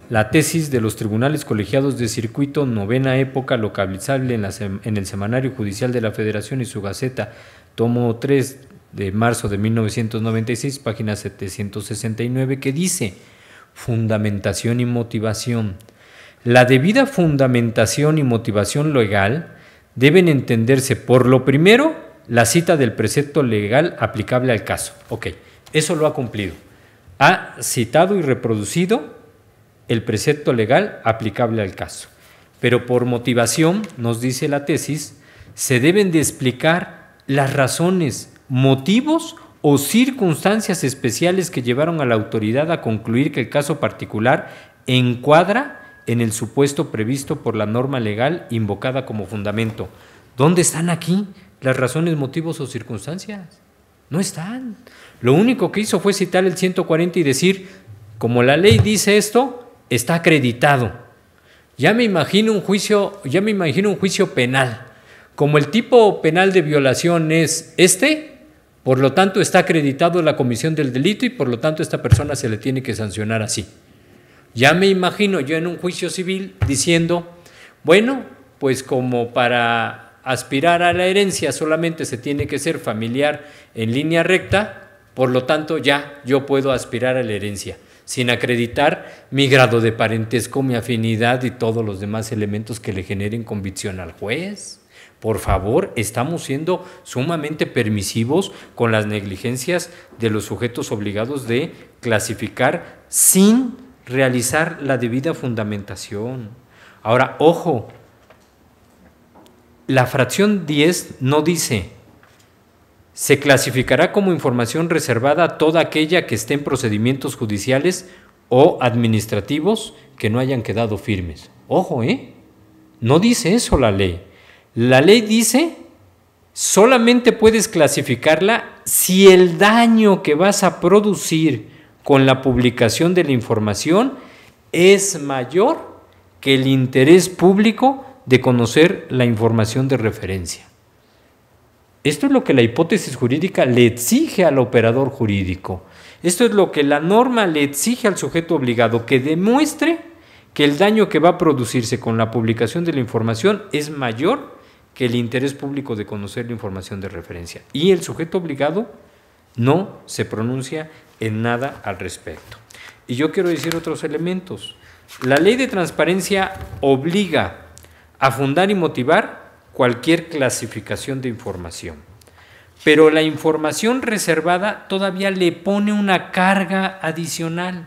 la tesis de los tribunales colegiados de circuito, novena época, localizable en el Semanario Judicial de la Federación y su Gaceta, tomo 3 de marzo de 1996, página 769, que dice: fundamentación y motivación. La debida fundamentación y motivación legal deben entenderse por lo primero, la cita del precepto legal aplicable al caso. Ok. Eso lo ha cumplido. Ha citado y reproducido el precepto legal aplicable al caso. Pero por motivación, nos dice la tesis, se deben de explicar las razones, motivos o circunstancias especiales que llevaron a la autoridad a concluir que el caso particular encuadra en el supuesto previsto por la norma legal invocada como fundamento. ¿Dónde están aquí las razones, motivos o circunstancias? No están. Lo único que hizo fue citar el 140 y decir, como la ley dice esto, está acreditado. Ya me imagino un juicio penal. Como el tipo penal de violación es por lo tanto está acreditado la comisión del delito y por lo tanto a esta persona se le tiene que sancionar así. Ya me imagino yo en un juicio civil diciendo, bueno, pues como para aspirar a la herencia solamente se tiene que ser familiar en línea recta, por lo tanto ya yo puedo aspirar a la herencia, sin acreditar mi grado de parentesco, mi afinidad y todos los demás elementos que le generen convicción al juez. Por favor, estamos siendo sumamente permisivos con las negligencias de los sujetos obligados de clasificar sin realizar la debida fundamentación. Ahora, ojo, la fracción 10 no dice Se clasificará como información reservada toda aquella que esté en procedimientos judiciales o administrativos que no hayan quedado firmes. Ojo, no dice eso la ley. La ley dice, solamente puedes clasificarla si el daño que vas a producir con la publicación de la información es mayor que el interés público de conocer la información de referencia. Esto es lo que la hipótesis jurídica le exige al operador jurídico. Esto es lo que la norma le exige al sujeto obligado, que demuestre que el daño que va a producirse con la publicación de la información es mayor que el interés público de conocer la información de referencia. Y el sujeto obligado no se pronuncia en nada al respecto. Y yo quiero decir otros elementos. La ley de transparencia obliga a fundar y motivar cualquier clasificación de información, pero la información reservada todavía le pone una carga adicional.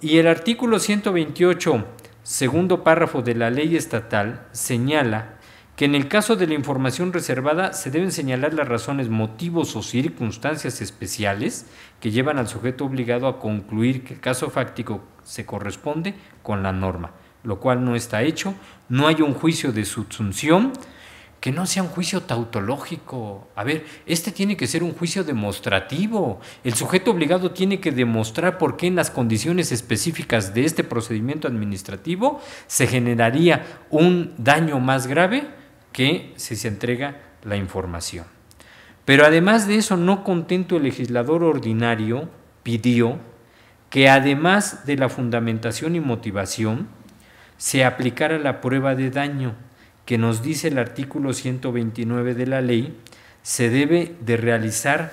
Y el artículo 128, segundo párrafo de la ley estatal, señala que en el caso de la información reservada se deben señalar las razones, motivos o circunstancias especiales que llevan al sujeto obligado a concluir que el caso fáctico se corresponde con la norma, lo cual no está hecho. No hay un juicio de subsunción, que no sea un juicio tautológico. A ver, este tiene que ser un juicio demostrativo. El sujeto obligado tiene que demostrar por qué en las condiciones específicas de este procedimiento administrativo se generaría un daño más grave que si se entrega la información. Pero además de eso, no contento, el legislador ordinario pidió que además de la fundamentación y motivación se aplicara la prueba de daño, que nos dice el artículo 129 de la ley, se debe de realizar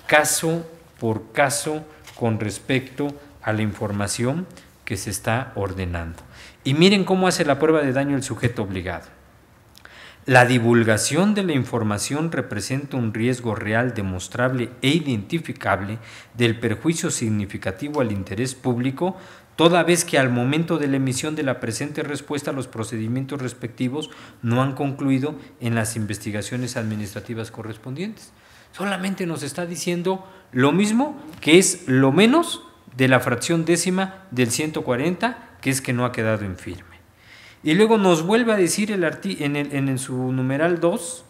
caso por caso con respecto a la información que se está ordenando. Y miren cómo hace la prueba de daño el sujeto obligado. La divulgación de la información representa un riesgo real, demostrable e identificable del perjuicio significativo al interés público, toda vez que al momento de la emisión de la presente respuesta los procedimientos respectivos no han concluido en las investigaciones administrativas correspondientes. Solamente nos está diciendo lo mismo, que es lo menos de la fracción décima del 140, que es que no ha quedado en firme. Y luego nos vuelve a decir en su numeral 2,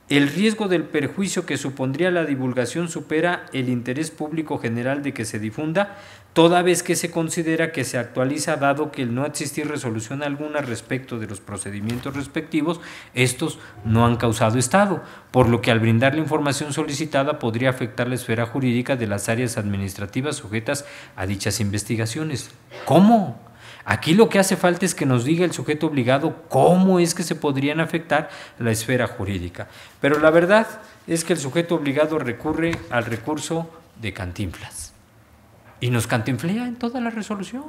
el riesgo del perjuicio que supondría la divulgación supera el interés público general de que se difunda, toda vez que se considera que se actualiza, dado que el no existir resolución alguna respecto de los procedimientos respectivos, estos no han causado estado, por lo que al brindar la información solicitada podría afectar la esfera jurídica de las áreas administrativas sujetas a dichas investigaciones. ¿Cómo? Aquí lo que hace falta es que nos diga el sujeto obligado cómo es que se podrían afectar la esfera jurídica. Pero la verdad es que el sujeto obligado recurre al recurso de Cantinflas y nos cantinflea en toda la resolución.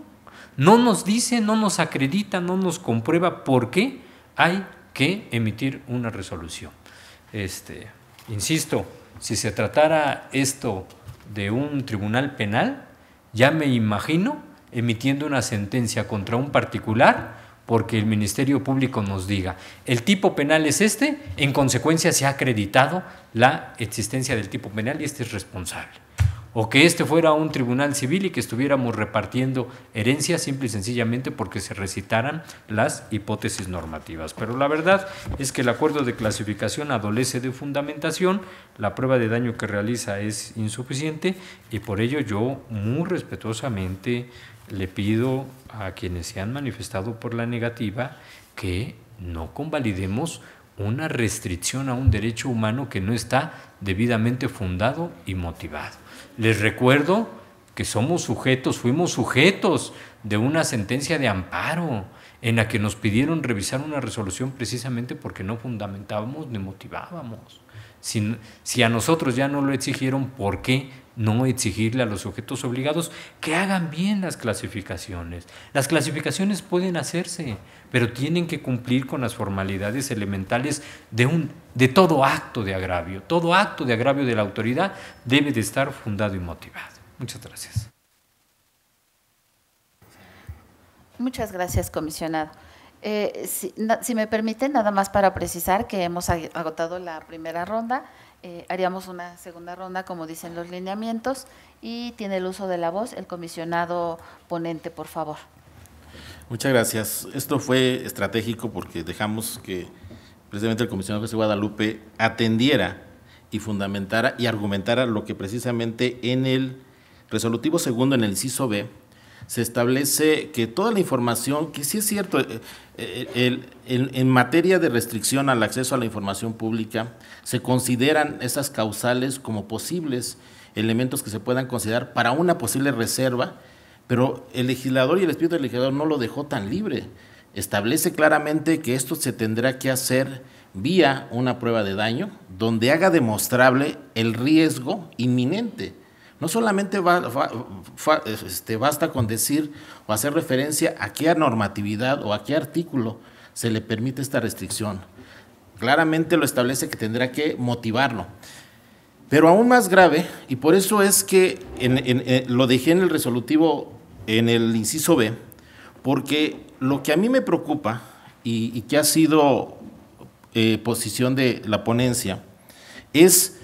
No nos dice, no nos acredita, no nos comprueba por qué hay que emitir una resolución. Insisto, si se tratara esto de un tribunal penal, ya me imagino emitiendo una sentencia contra un particular porque el Ministerio Público nos diga, el tipo penal es este, en consecuencia se ha acreditado la existencia del tipo penal y este es responsable. O que este fuera un tribunal civil y que estuviéramos repartiendo herencias simple y sencillamente porque se recitaran las hipótesis normativas. Pero la verdad es que el acuerdo de clasificación adolece de fundamentación, la prueba de daño que realiza es insuficiente y por ello yo muy respetuosamente le pido a quienes se han manifestado por la negativa que no convalidemos una restricción a un derecho humano que no está debidamente fundado y motivado. Les recuerdo que fuimos sujetos de una sentencia de amparo en la que nos pidieron revisar una resolución precisamente porque no fundamentábamos ni motivábamos. Si a nosotros ya no lo exigieron, ¿por qué no exigirle a los sujetos obligados que hagan bien las clasificaciones? Las clasificaciones pueden hacerse, pero tienen que cumplir con las formalidades elementales de todo acto de agravio. Todo acto de agravio de la autoridad debe de estar fundado y motivado. Muchas gracias. Muchas gracias, comisionado. Si me permiten, nada más para precisar que hemos agotado la primera ronda. haríamos una segunda ronda, como dicen los lineamientos, y tiene el uso de la voz el comisionado ponente, por favor. Muchas gracias. Esto fue estratégico porque dejamos que precisamente el comisionado José Guadalupe atendiera y fundamentara y argumentara lo que precisamente en el resolutivo segundo, en el inciso B, se establece que toda la información, que sí es cierto, en materia de restricción al acceso a la información pública, se consideran esas causales como posibles elementos que se puedan considerar para una posible reserva, pero el legislador y el espíritu del legislador no lo dejó tan libre. Establece claramente que esto se tendrá que hacer vía una prueba de daño, donde haga demostrable el riesgo inminente. No solamente basta con decir o hacer referencia a qué normatividad o a qué artículo se le permite esta restricción. Claramente lo establece que tendrá que motivarlo. Pero aún más grave, y por eso es que lo dejé en el resolutivo, en el inciso B, porque lo que a mí me preocupa y que ha sido posición de la ponencia es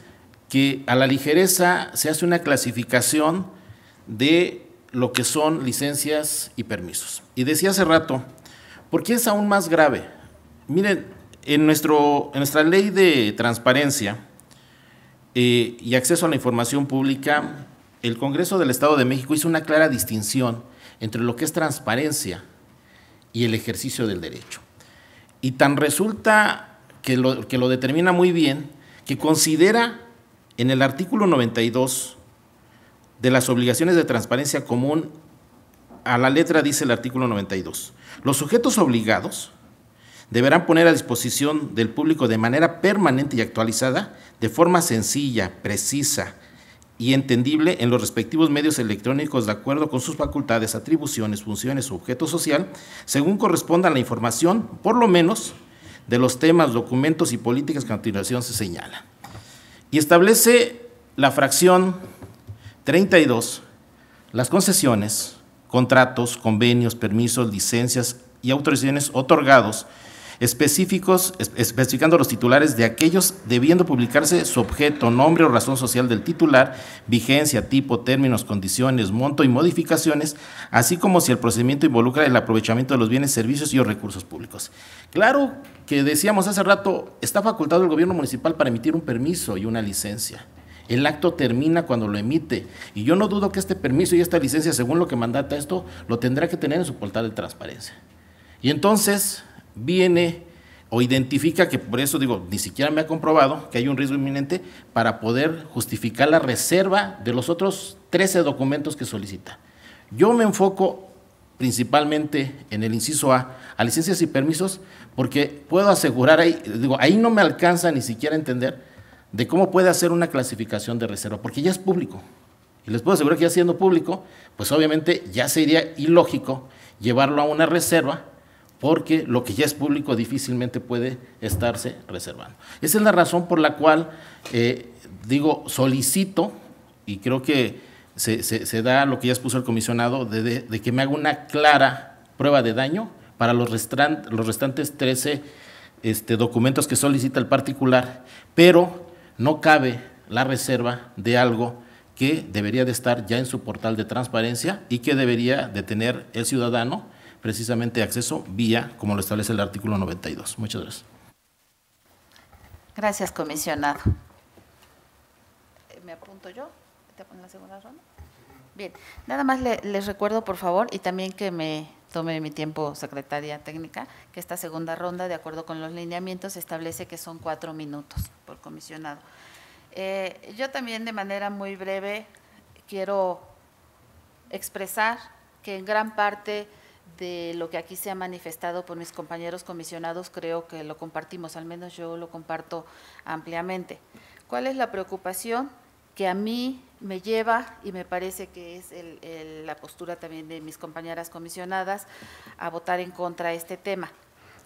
que a la ligereza se hace una clasificación de lo que son licencias y permisos. Y decía hace rato, ¿por qué es aún más grave? Miren, en nuestra ley de transparencia y acceso a la información pública, el Congreso del Estado de México hizo una clara distinción entre lo que es transparencia y el ejercicio del derecho. Y tan resulta que lo determina muy bien, que considera en el artículo 92 de las obligaciones de transparencia común, a la letra dice el artículo 92, los sujetos obligados deberán poner a disposición del público de manera permanente y actualizada, de forma sencilla, precisa y entendible en los respectivos medios electrónicos de acuerdo con sus facultades, atribuciones, funciones o objeto social, según corresponda a la información, por lo menos, de los temas, documentos y políticas que a continuación se señalan. Y establece la fracción 32, las concesiones, contratos, convenios, permisos, licencias y autorizaciones otorgados específicos, especificando los titulares de aquellos debiendo publicarse su objeto, nombre o razón social del titular, vigencia, tipo, términos, condiciones, monto y modificaciones, así como si el procedimiento involucra el aprovechamiento de los bienes, servicios y o recursos públicos. Claro que decíamos hace rato, está facultado el gobierno municipal para emitir un permiso y una licencia. El acto termina cuando lo emite y yo no dudo que este permiso y esta licencia, según lo que mandata esto, lo tendrá que tener en su portal de transparencia. Y entonces viene o identifica, que por eso digo, ni siquiera me ha comprobado que hay un riesgo inminente para poder justificar la reserva de los otros 13 documentos que solicita. Yo me enfoco principalmente en el inciso A licencias y permisos, porque puedo asegurar ahí no me alcanza ni siquiera a entender de cómo puede hacer una clasificación de reserva, porque ya es público. Y les puedo asegurar que ya siendo público, pues obviamente ya sería ilógico llevarlo a una reserva, porque lo que ya es público difícilmente puede estarse reservando. Esa es la razón por la cual, solicito, y creo que se da lo que ya expuso el comisionado, de que me haga una clara prueba de daño para los restantes 13 documentos que solicita el particular, pero no cabe la reserva de algo que debería de estar ya en su portal de transparencia y que debería de tener el ciudadano precisamente acceso vía, como lo establece el artículo 92. Muchas gracias. Gracias, comisionado. ¿Me apunto yo? ¿Te ponen la segunda ronda? Bien, nada más les recuerdo, por favor, y también que me tome mi tiempo, secretaria técnica, que esta segunda ronda, de acuerdo con los lineamientos, establece que son 4 minutos por comisionado. Yo también, de manera muy breve, quiero expresar que en gran parte de lo que aquí se ha manifestado por mis compañeros comisionados, creo que lo compartimos, al menos yo lo comparto ampliamente. ¿Cuál es la preocupación que a mí me lleva, y me parece que es la postura también de mis compañeras comisionadas, a votar en contra de este tema?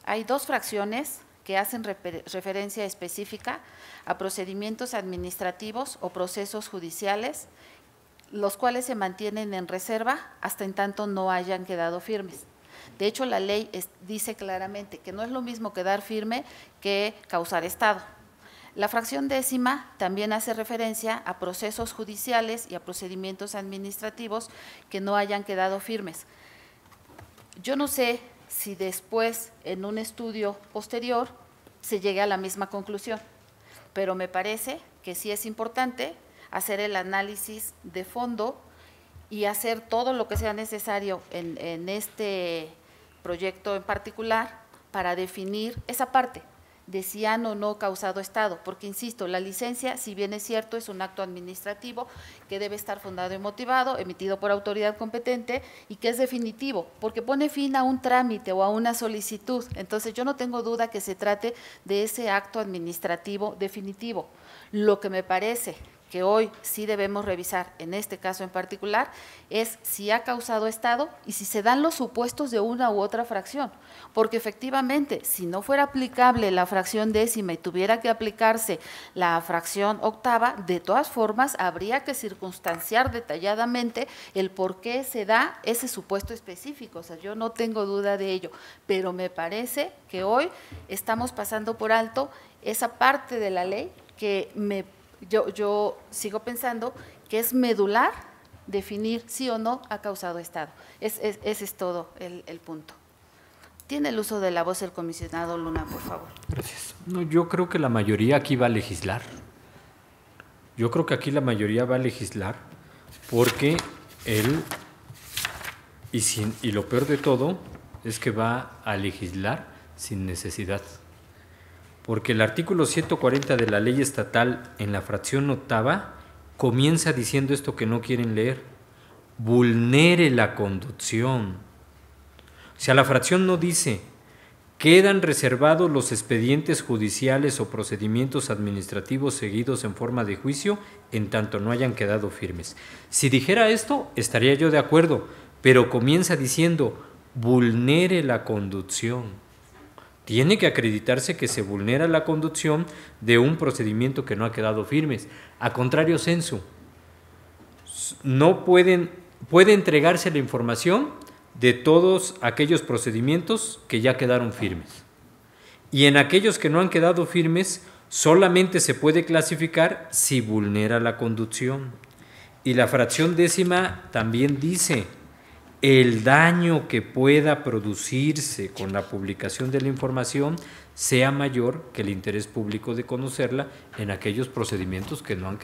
Hay 2 fracciones que hacen referencia específica a procedimientos administrativos o procesos judiciales, los cuales se mantienen en reserva hasta en tanto no hayan quedado firmes. De hecho, la ley dice claramente que no es lo mismo quedar firme que causar estado. La fracción décima también hace referencia a procesos judiciales y a procedimientos administrativos que no hayan quedado firmes. Yo no sé si después, en un estudio posterior, se llegue a la misma conclusión, pero me parece que sí es importante hacer el análisis de fondo y hacer todo lo que sea necesario en este proyecto en particular para definir esa parte de si han o no causado estado, porque insisto, la licencia, si bien es cierto, es un acto administrativo que debe estar fundado y motivado, emitido por autoridad competente y que es definitivo, porque pone fin a un trámite o a una solicitud. Entonces, yo no tengo duda que se trate de ese acto administrativo definitivo. Lo que me parece que hoy sí debemos revisar, en este caso en particular, es si ha causado estado y si se dan los supuestos de una u otra fracción, porque efectivamente, si no fuera aplicable la fracción décima y tuviera que aplicarse la fracción octava, de todas formas habría que circunstanciar detalladamente el por qué se da ese supuesto específico. O sea, yo no tengo duda de ello, pero me parece que hoy estamos pasando por alto esa parte de la ley que yo sigo pensando que es medular definir si o no ha causado estado. Ese es todo el punto. Tiene el uso de la voz el comisionado Luna, por favor. Gracias. No, yo creo que la mayoría aquí va a legislar. Yo creo que aquí la mayoría va a legislar porque y lo peor de todo es que va a legislar sin necesidad. Porque el artículo 140 de la ley estatal en la fracción octava comienza diciendo esto que no quieren leer: vulnere la conducción. O sea, la fracción no dice: quedan reservados los expedientes judiciales o procedimientos administrativos seguidos en forma de juicio en tanto no hayan quedado firmes. Si dijera esto, estaría yo de acuerdo, pero comienza diciendo: vulnere la conducción. Tiene que acreditarse que se vulnera la conducción de un procedimiento que no ha quedado firmes. A contrario sensu, no puede entregarse la información de todos aquellos procedimientos que ya quedaron firmes. Y en aquellos que no han quedado firmes, solamente se puede clasificar si vulnera la conducción. Y la fracción décima también dice: el daño que pueda producirse con la publicación de la información sea mayor que el interés público de conocerla en aquellos procedimientos que no han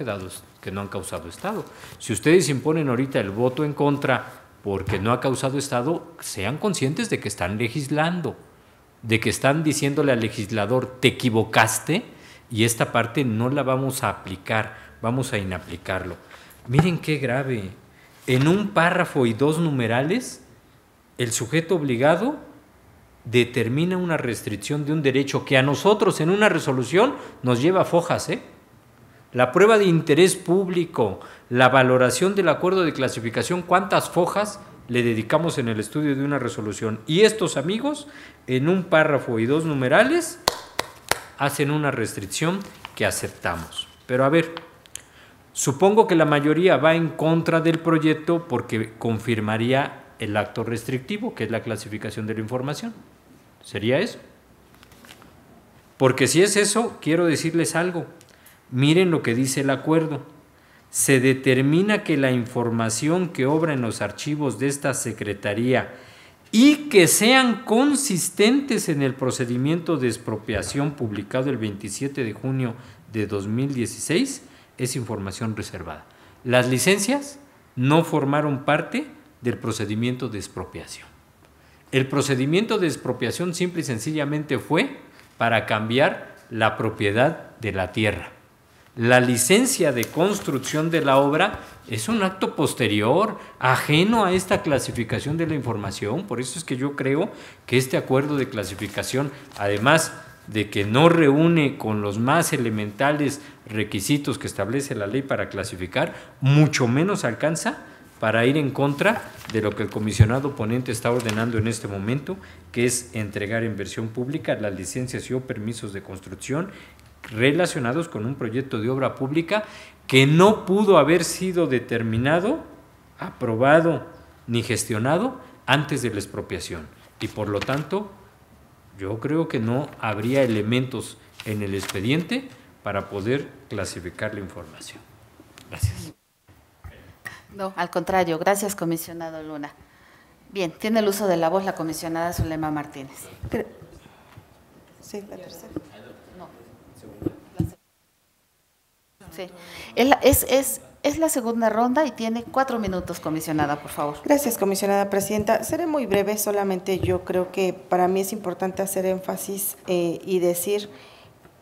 causado estado. Si ustedes imponen ahorita el voto en contra porque no ha causado estado, sean conscientes de que están legislando, de que están diciéndole al legislador: te equivocaste y esta parte no la vamos a aplicar, vamos a inaplicarlo. Miren qué grave. En un párrafo y 2 numerales, el sujeto obligado determina una restricción de un derecho que a nosotros en una resolución nos lleva fojas, La prueba de interés público, la valoración del acuerdo de clasificación, ¿cuántas fojas le dedicamos en el estudio de una resolución? Y estos amigos, en un párrafo y 2 numerales, hacen una restricción que aceptamos. Pero a ver, supongo que la mayoría va en contra del proyecto porque confirmaría el acto restrictivo, que es la clasificación de la información. ¿Sería eso? Porque si es eso, quiero decirles algo. Miren lo que dice el acuerdo. Se determina que la información que obra en los archivos de esta Secretaría y que sean consistentes en el procedimiento de expropiación publicado el 27 de junio de 2016 es información reservada. Las licencias no formaron parte del procedimiento de expropiación. El procedimiento de expropiación simple y sencillamente fue para cambiar la propiedad de la tierra. La licencia de construcción de la obra es un acto posterior, ajeno a esta clasificación de la información. Por eso es que yo creo que este acuerdo de clasificación, además de que no reúne con los más elementales requisitos que establece la ley para clasificar, mucho menos alcanza para ir en contra de lo que el comisionado ponente está ordenando en este momento, que es entregar en versión pública las licencias y o permisos de construcción relacionados con un proyecto de obra pública que no pudo haber sido determinado, aprobado ni gestionado antes de la expropiación. Y por lo tanto, yo creo que no habría elementos en el expediente para poder clasificar la información. Gracias. No, al contrario, gracias, comisionado Luna. Bien, tiene el uso de la voz la comisionada Zulema Martínez. Sí, la tercera. No. Sí, es la segunda ronda y tiene 4 minutos, comisionada, por favor. Gracias, comisionada presidenta. Seré muy breve, solamente yo creo que para mí es importante hacer énfasis y decir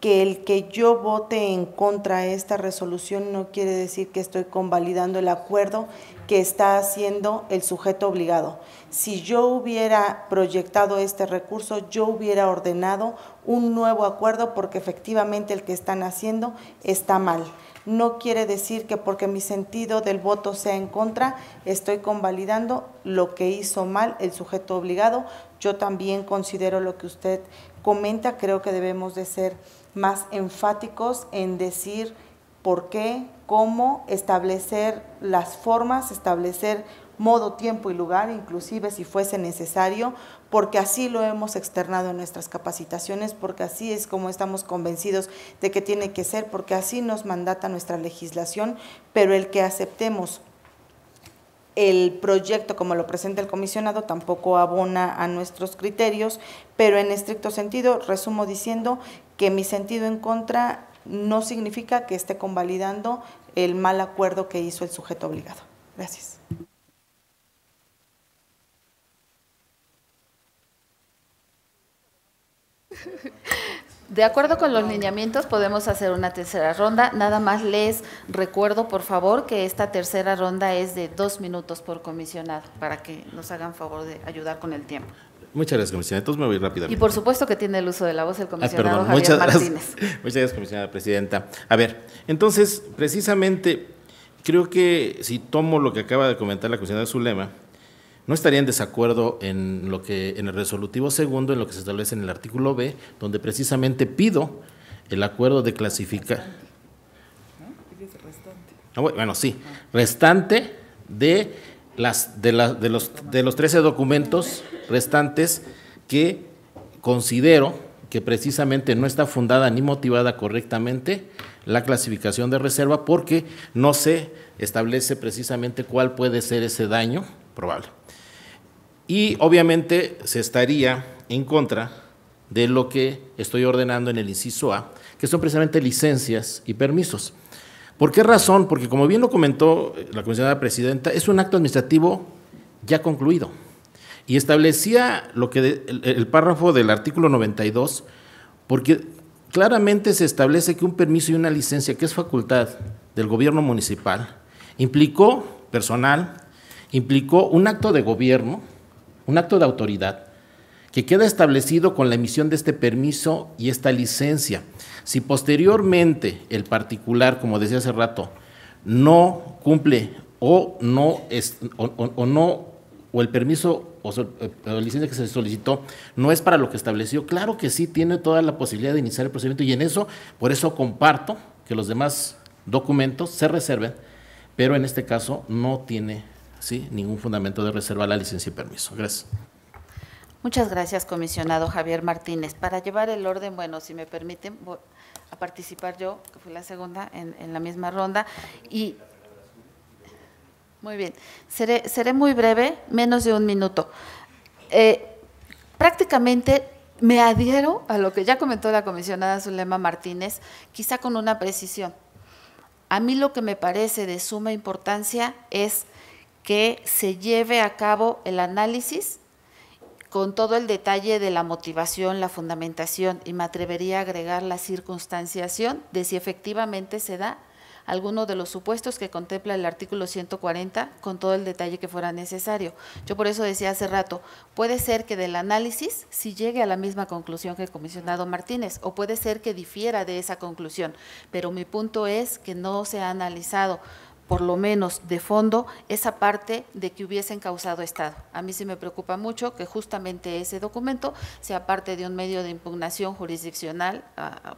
que el que yo vote en contra de esta resolución no quiere decir que estoy convalidando el acuerdo que está haciendo el sujeto obligado. Si yo hubiera proyectado este recurso, yo hubiera ordenado un nuevo acuerdo porque efectivamente el que están haciendo está mal. No quiere decir que porque mi sentido del voto sea en contra, estoy convalidando lo que hizo mal el sujeto obligado. Yo también considero lo que usted comenta, creo que debemos de ser más enfáticos en decir por qué, cómo, establecer las formas, establecer modo, tiempo y lugar, inclusive si fuese necesario, porque así lo hemos externado en nuestras capacitaciones, porque así es como estamos convencidos de que tiene que ser, porque así nos mandata nuestra legislación, pero el que aceptemos el proyecto como lo presenta el comisionado tampoco abona a nuestros criterios, pero en estricto sentido resumo diciendo que mi sentido en contra no significa que esté convalidando el mal acuerdo que hizo el sujeto obligado. Gracias. De acuerdo con los lineamientos, podemos hacer una tercera ronda. Nada más les recuerdo, por favor, que esta tercera ronda es de 2 minutos por comisionado, para que nos hagan favor de ayudar con el tiempo. Muchas gracias, comisionada. Entonces me voy rápidamente. Y por supuesto que tiene el uso de la voz el comisionado Javier Martínez. Muchas gracias, comisionada presidenta. A ver, entonces, precisamente, creo que si tomo lo que acaba de comentar la comisionada Zulema, no estaría en desacuerdo en el resolutivo segundo, en lo que se establece en el artículo B, donde precisamente pido el acuerdo de clasificar. Bueno, sí, restante de los 13 documentos restantes que considero que precisamente no está fundada ni motivada correctamente la clasificación de reserva, porque no se establece precisamente cuál puede ser ese daño probable. Y obviamente se estaría en contra de lo que estoy ordenando en el inciso A, que son precisamente licencias y permisos. ¿Por qué razón? Porque como bien lo comentó la comisionada presidenta, es un acto administrativo ya concluido. Y establecía lo que el párrafo del artículo 92, porque claramente se establece que un permiso y una licencia, que es facultad del gobierno municipal, implicó personal, implicó un acto de gobierno, un acto de autoridad, que queda establecido con la emisión de este permiso y esta licencia. Si posteriormente el particular, como decía hace rato, no cumple o el permiso o la licencia que se solicitó no es para lo que estableció, claro que sí tiene toda la posibilidad de iniciar el procedimiento, y en eso, por eso comparto que los demás documentos se reserven, pero en este caso no tiene ningún fundamento de reserva la licencia y permiso. Gracias. Muchas gracias, comisionado Javier Martínez. Para llevar el orden, bueno, si me permiten, voy a participar yo, que fui la segunda en la misma ronda. Y muy bien, seré muy breve, menos de 1 minuto. Prácticamente me adhiero a lo que ya comentó la comisionada Zulema Martínez, quizá con una precisión. A mí lo que me parece de suma importancia es que se lleve a cabo el análisis con todo el detalle de la motivación, la fundamentación, y me atrevería a agregar la circunstanciación de si efectivamente se da alguno de los supuestos que contempla el artículo 140 con todo el detalle que fuera necesario. Yo por eso decía hace rato, puede ser que del análisis sí llegue a la misma conclusión que el comisionado Martínez, o puede ser que difiera de esa conclusión, pero mi punto es que no se ha analizado por lo menos de fondo, esa parte de que hubiesen causado estado. A mí sí me preocupa mucho que justamente ese documento sea parte de un medio de impugnación jurisdiccional,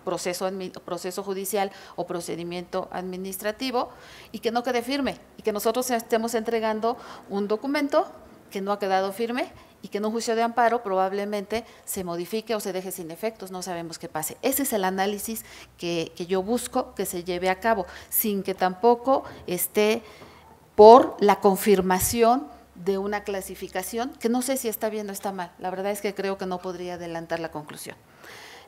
proceso judicial o procedimiento administrativo, y que no quede firme, y que nosotros estemos entregando un documento que no ha quedado firme y que en un juicio de amparo probablemente se modifique o se deje sin efectos, no sabemos qué pase. Ese es el análisis que yo busco que se lleve a cabo, sin que tampoco esté por la confirmación de una clasificación, que no sé si está bien o está mal, la verdad es que creo que no podría adelantar la conclusión.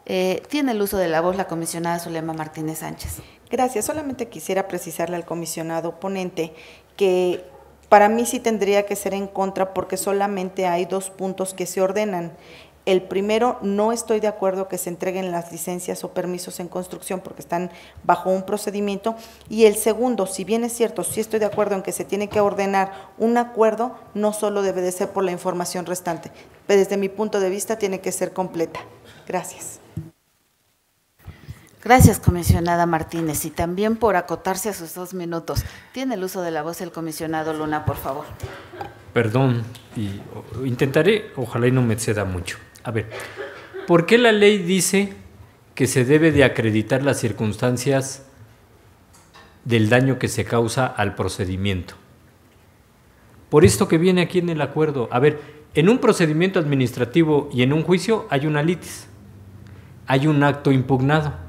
Tiene el uso de la voz la comisionada Zulema Martínez Sánchez. Gracias, solamente quisiera precisarle al comisionado ponente que para mí sí tendría que ser en contra porque solamente hay 2 puntos que se ordenan. El primero, no estoy de acuerdo que se entreguen las licencias o permisos en construcción porque están bajo un procedimiento. Y el segundo, si bien es cierto, sí estoy de acuerdo en que se tiene que ordenar un acuerdo, no solo debe de ser por la información restante. Pero desde mi punto de vista tiene que ser completa. Gracias. Gracias, comisionada Martínez, y también por acotarse a sus 2 minutos. Tiene el uso de la voz el comisionado Luna, por favor. Perdón, y intentaré, ojalá y no me exceda mucho. A ver, ¿por qué la ley dice que se debe de acreditar las circunstancias del daño que se causa al procedimiento? Por esto que viene aquí en el acuerdo. A ver, en un procedimiento administrativo y en un juicio hay una litis, hay un acto impugnado.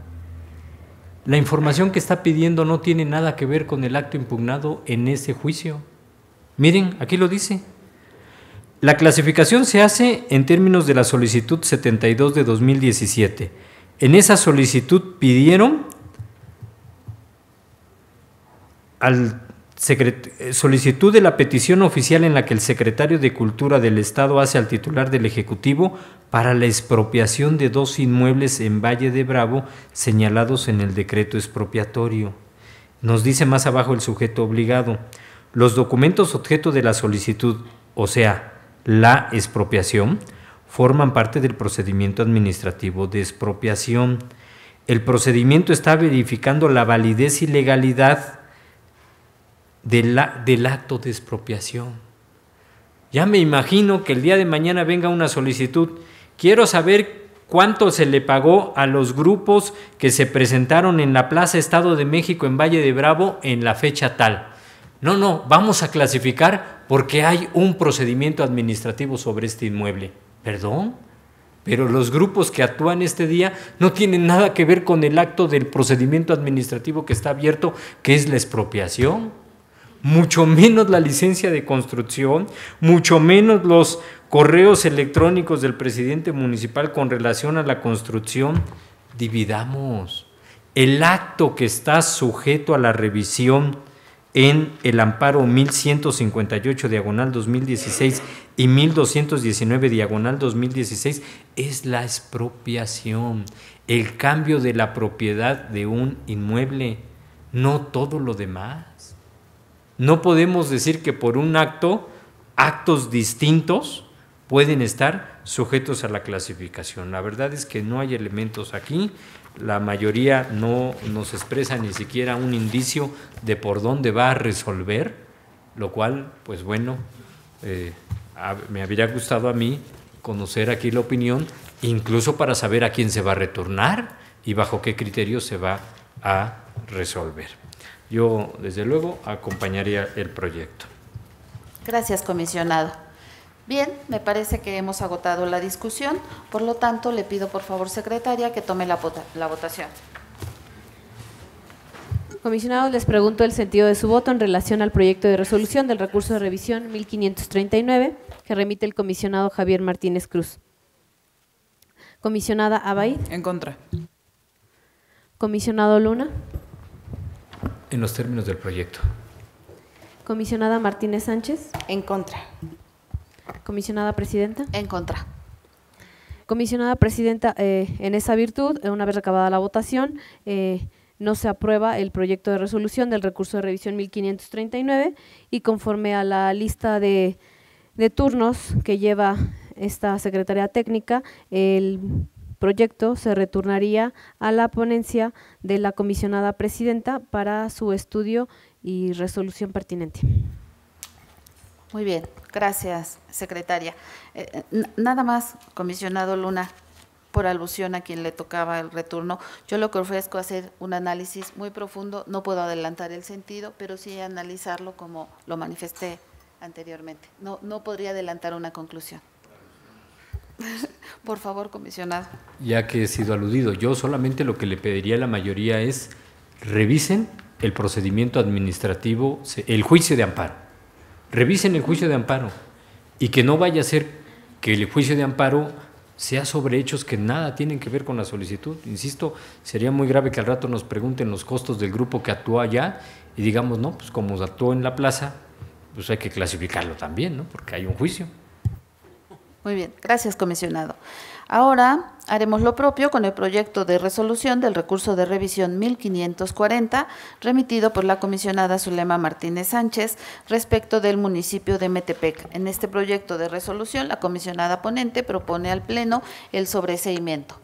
La información que está pidiendo no tiene nada que ver con el acto impugnado en ese juicio. Miren, aquí lo dice. La clasificación se hace en términos de la solicitud 72 de 2017. En esa solicitud pidieron solicitud de la petición oficial en la que el secretario de Cultura del Estado hace al titular del Ejecutivo para la expropiación de 2 inmuebles en Valle de Bravo señalados en el decreto expropiatorio. Nos dice más abajo el sujeto obligado. Los documentos objeto de la solicitud, o sea, la expropiación, forman parte del procedimiento administrativo de expropiación. El procedimiento está verificando la validez y legalidad del acto de expropiación. Ya me imagino que el día de mañana venga una solicitud. Quiero saber cuánto se le pagó a los grupos que se presentaron en la Plaza Estado de México en Valle de Bravo en la fecha tal. No, vamos a clasificar porque hay un procedimiento administrativo sobre este inmueble. ¿Perdón? Pero los grupos que actúan este día no tienen nada que ver con el acto del procedimiento administrativo que está abierto, que es la expropiación. Mucho menos la licencia de construcción, mucho menos los correos electrónicos del presidente municipal con relación a la construcción. Dividamos. El acto que está sujeto a la revisión en el amparo 1158 diagonal 2016 y 1219 diagonal 2016 es la expropiación, el cambio de la propiedad de un inmueble, no todo lo demás. No podemos decir que por un actos distintos pueden estar sujetos a la clasificación. La verdad es que no hay elementos aquí, la mayoría no nos expresa ni siquiera un indicio de por dónde va a resolver, lo cual, pues bueno, me habría gustado a mí conocer aquí la opinión, incluso para saber a quién se va a retornar y bajo qué criterios se va a resolver. Yo, desde luego, acompañaría el proyecto. Gracias, comisionado. Bien, me parece que hemos agotado la discusión, por lo tanto, le pido por favor, secretaria, que tome la votación. Comisionados, les pregunto el sentido de su voto en relación al proyecto de resolución del recurso de revisión 1539, que remite el comisionado Javier Martínez Cruz. Comisionada Abaid. En contra. Comisionado Luna. En los términos del proyecto. Comisionada Martínez Sánchez. En contra. Comisionada Presidenta. En contra. Comisionada Presidenta, en esa virtud, una vez recabada la votación, no se aprueba el proyecto de resolución del recurso de revisión 1539 y conforme a la lista de turnos que lleva esta Secretaría Técnica, el proyecto se retornaría a la ponencia de la comisionada presidenta para su estudio y resolución pertinente. Muy bien, gracias, secretaria. Nada más, comisionado Luna, por alusión a quien le tocaba el retorno, yo lo que ofrezco es hacer un análisis muy profundo, no puedo adelantar el sentido, pero sí analizarlo como lo manifesté anteriormente. No podría adelantar una conclusión. Por favor, comisionado. Ya que he sido aludido, yo solamente lo que le pediría a la mayoría es revisen el procedimiento administrativo, el juicio de amparo. Revisen el juicio de amparo y que no vaya a ser que el juicio de amparo sea sobre hechos que nada tienen que ver con la solicitud. Insisto, sería muy grave que al rato nos pregunten los costos del grupo que actuó allá y digamos, no, pues como actuó en la plaza, pues hay que clasificarlo también, ¿no? Porque hay un juicio. Muy bien, gracias, comisionado. Ahora haremos lo propio con el proyecto de resolución del recurso de revisión 1540, remitido por la comisionada Zulema Martínez Sánchez respecto del municipio de Metepec. En este proyecto de resolución, la comisionada ponente propone al Pleno el sobreseimiento.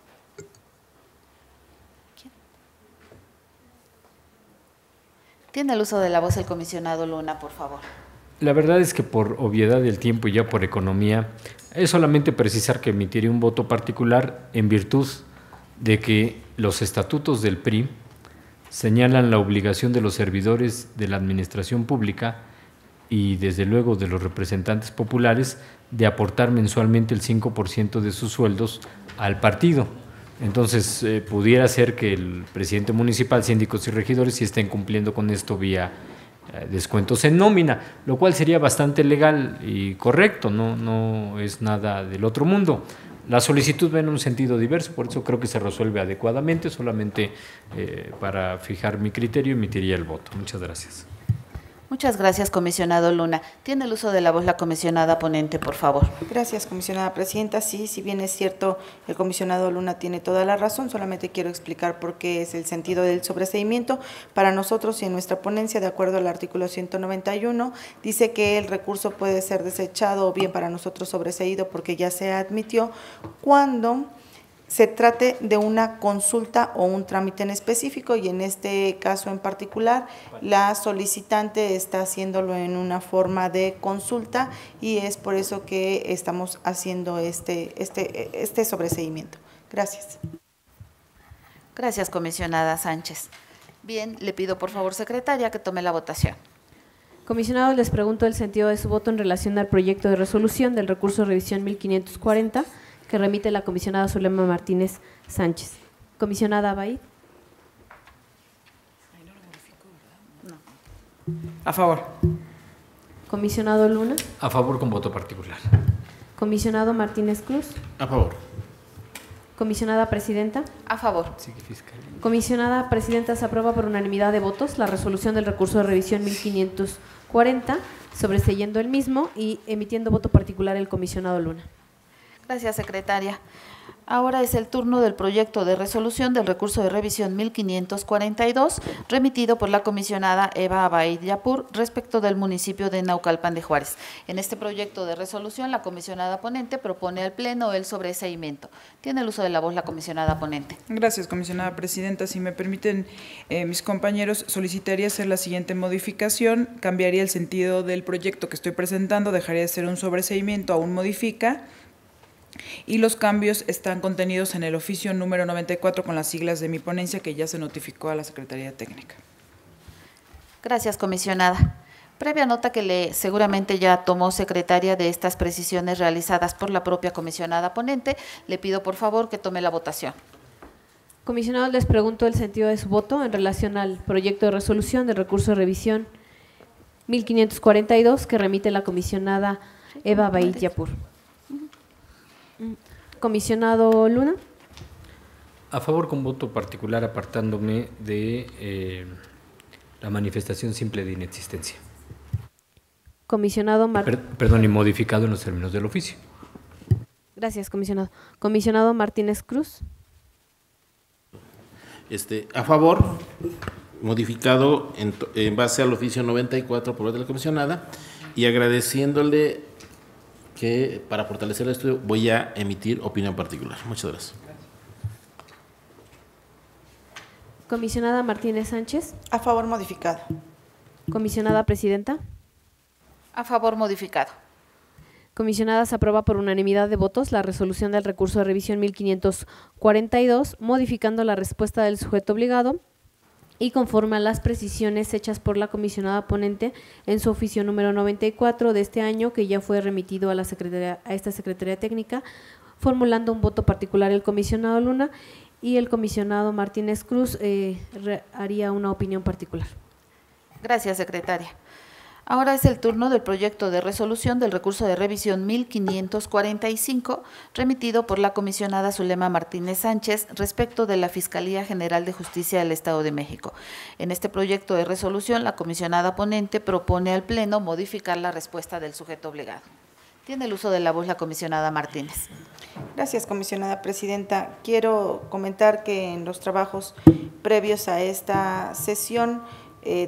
Tiene el uso de la voz el comisionado Luna, por favor. La verdad es que por obviedad del tiempo y ya por economía, es solamente precisar que emitiré un voto particular en virtud de que los estatutos del PRI señalan la obligación de los servidores de la administración pública y desde luego de los representantes populares de aportar mensualmente el 5% de sus sueldos al partido. Entonces, pudiera ser que el presidente municipal, síndicos y regidores sí estén cumpliendo con esto vía descuentos en nómina, lo cual sería bastante legal y correcto, no es nada del otro mundo. La solicitud va en un sentido diverso, por eso creo que se resuelve adecuadamente, solamente para fijar mi criterio emitiría el voto. Muchas gracias. Muchas gracias, comisionado Luna. Tiene el uso de la voz la comisionada ponente, por favor. Gracias, comisionada presidenta. Sí, si bien es cierto, el comisionado Luna tiene toda la razón, solamente quiero explicar por qué es el sentido del sobreseimiento. Para nosotros y en nuestra ponencia, de acuerdo al artículo 191, dice que el recurso puede ser desechado o bien para nosotros sobreseído porque ya se admitió cuando se trate de una consulta o un trámite en específico, y en este caso en particular la solicitante está haciéndolo en una forma de consulta y es por eso que estamos haciendo este sobreseimiento. Gracias. Gracias, comisionada Sánchez. Bien, le pido por favor, secretaria, que tome la votación. Comisionados, les pregunto el sentido de su voto en relación al proyecto de resolución del recurso de revisión 1540 que remite la comisionada Zulema Martínez Sánchez. Comisionada Baid. A favor. Comisionado Luna. A favor con voto particular. Comisionado Martínez Cruz. A favor. Comisionada Presidenta. A favor. Sigue fiscal. Comisionada Presidenta, se aprueba por unanimidad de votos la resolución del recurso de revisión 1540, sobreseyendo el mismo y emitiendo voto particular el comisionado Luna. Gracias, secretaria. Ahora es el turno del proyecto de resolución del recurso de revisión 1542, remitido por la comisionada Eva Abaid Yapur respecto del municipio de Naucalpan de Juárez. En este proyecto de resolución, la comisionada ponente propone al Pleno el sobreseimiento. Tiene el uso de la voz la comisionada ponente. Gracias, comisionada presidenta. Si me permiten, mis compañeros, solicitaría hacer la siguiente modificación. Cambiaría el sentido del proyecto que estoy presentando, dejaría de ser un sobreseimiento a un modifica. Y los cambios están contenidos en el oficio número 94 con las siglas de mi ponencia que ya se notificó a la Secretaría Técnica. Gracias, comisionada. Previa nota que seguramente ya tomó secretaria de estas precisiones realizadas por la propia comisionada ponente, le pido por favor que tome la votación. Comisionados, les pregunto el sentido de su voto en relación al proyecto de resolución del recurso de revisión 1542 que remite la comisionada Eva Abaid Yapur. Comisionado Luna. A favor con voto particular, apartándome de la manifestación simple de inexistencia. Comisionado Perdón, y modificado en los términos del oficio. Gracias, comisionado. Comisionado Martínez Cruz. A favor, modificado en base al oficio 94 por orden de la comisionada, y agradeciéndole que para fortalecer el estudio voy a emitir opinión particular. Muchas gracias. Comisionada Martínez Sánchez. A favor, modificado. Comisionada Presidenta. A favor, modificado. Comisionada, se aprueba por unanimidad de votos la resolución del recurso de revisión 1542, modificando la respuesta del sujeto obligado y conforme a las precisiones hechas por la comisionada ponente en su oficio número 94 de este año, que ya fue remitido a esta Secretaría Técnica, formulando un voto particular el comisionado Luna y el comisionado Martínez Cruz haría una opinión particular. Gracias, secretaria. Ahora es el turno del proyecto de resolución del recurso de revisión 1545, remitido por la comisionada Zulema Martínez Sánchez respecto de la Fiscalía General de Justicia del Estado de México. En este proyecto de resolución, la comisionada ponente propone al Pleno modificar la respuesta del sujeto obligado. Tiene el uso de la voz la comisionada Martínez. Gracias, comisionada presidenta. Quiero comentar que en los trabajos previos a esta sesión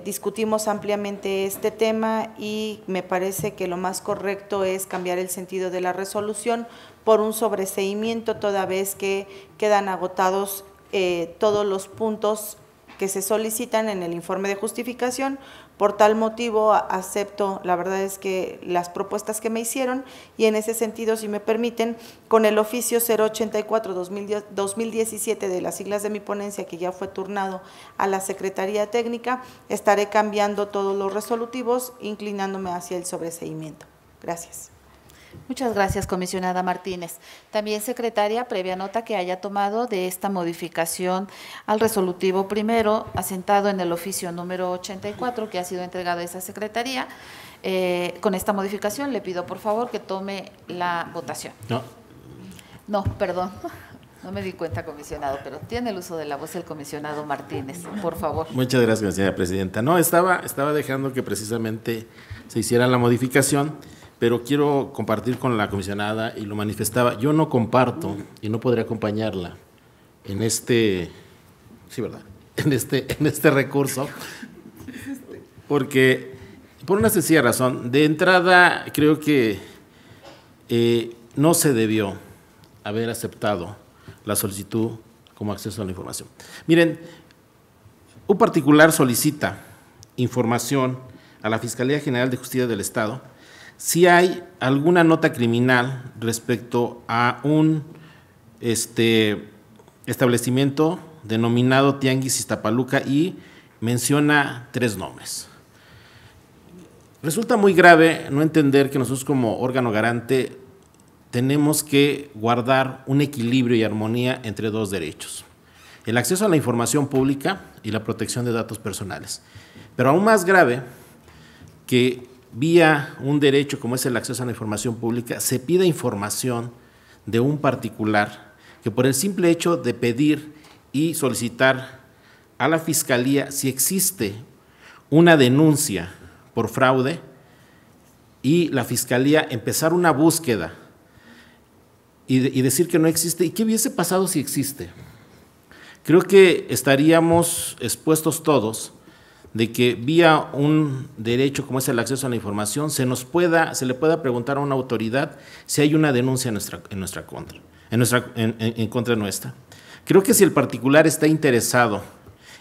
discutimos ampliamente este tema y me parece que lo más correcto es cambiar el sentido de la resolución por un sobreseimiento, toda vez que quedan agotados todos los puntos que se solicitan en el informe de justificación. Por tal motivo, acepto, la verdad es que las propuestas que me hicieron, y en ese sentido, si me permiten, con el oficio 084-2017 de las siglas de mi ponencia, que ya fue turnado a la Secretaría Técnica, estaré cambiando todos los resolutivos, inclinándome hacia el sobreseimiento. Gracias. Muchas gracias, comisionada Martínez. También, secretaria, previa nota que haya tomado de esta modificación al resolutivo primero, asentado en el oficio número 84, que ha sido entregado a esa secretaría. Con esta modificación le pido, por favor, que tome la votación. No, perdón. No me di cuenta, comisionado, pero tiene el uso de la voz el comisionado Martínez, por favor. Muchas gracias, señora presidenta. No, estaba dejando que precisamente se hiciera la modificación, pero quiero compartir con la comisionada, y lo manifestaba, yo no comparto y no podré acompañarla en este recurso, porque por una sencilla razón. De entrada, creo que no se debió haber aceptado la solicitud como acceso a la información. Miren, un particular solicita información a la Fiscalía General de Justicia del Estado si hay alguna nota criminal respecto a un establecimiento denominado Tianguis Iztapaluca, y menciona 3 nombres. Resulta muy grave no entender que nosotros como órgano garante tenemos que guardar un equilibrio y armonía entre 2 derechos: el acceso a la información pública y la protección de datos personales. Pero aún más grave que vía un derecho como es el acceso a la información pública, se pide información de un particular que, por el simple hecho de pedir y solicitar a la Fiscalía si existe una denuncia por fraude, y la Fiscalía empezar una búsqueda y decir que no existe, ¿y qué hubiese pasado si existe? Creo que estaríamos expuestos todos de que vía un derecho como es el acceso a la información se le pueda preguntar a una autoridad si hay una denuncia en contra nuestra. Creo que si el particular está interesado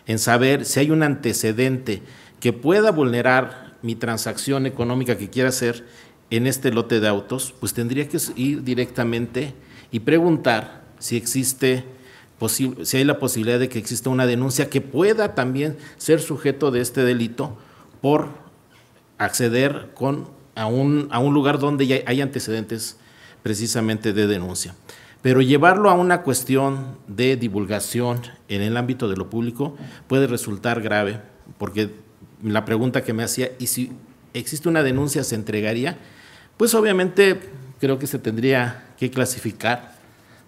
en saber si hay un antecedente que pueda vulnerar mi transacción económica que quiera hacer en este lote de autos, pues tendría que ir directamente y preguntar si existe, si hay la posibilidad de que exista una denuncia que pueda también ser sujeto de este delito por acceder a un lugar donde ya hay antecedentes precisamente de denuncia. Pero llevarlo a una cuestión de divulgación en el ámbito de lo público puede resultar grave, porque la pregunta que me hacía, ¿y si existe una denuncia se entregaría? Pues obviamente creo que se tendría que clasificar,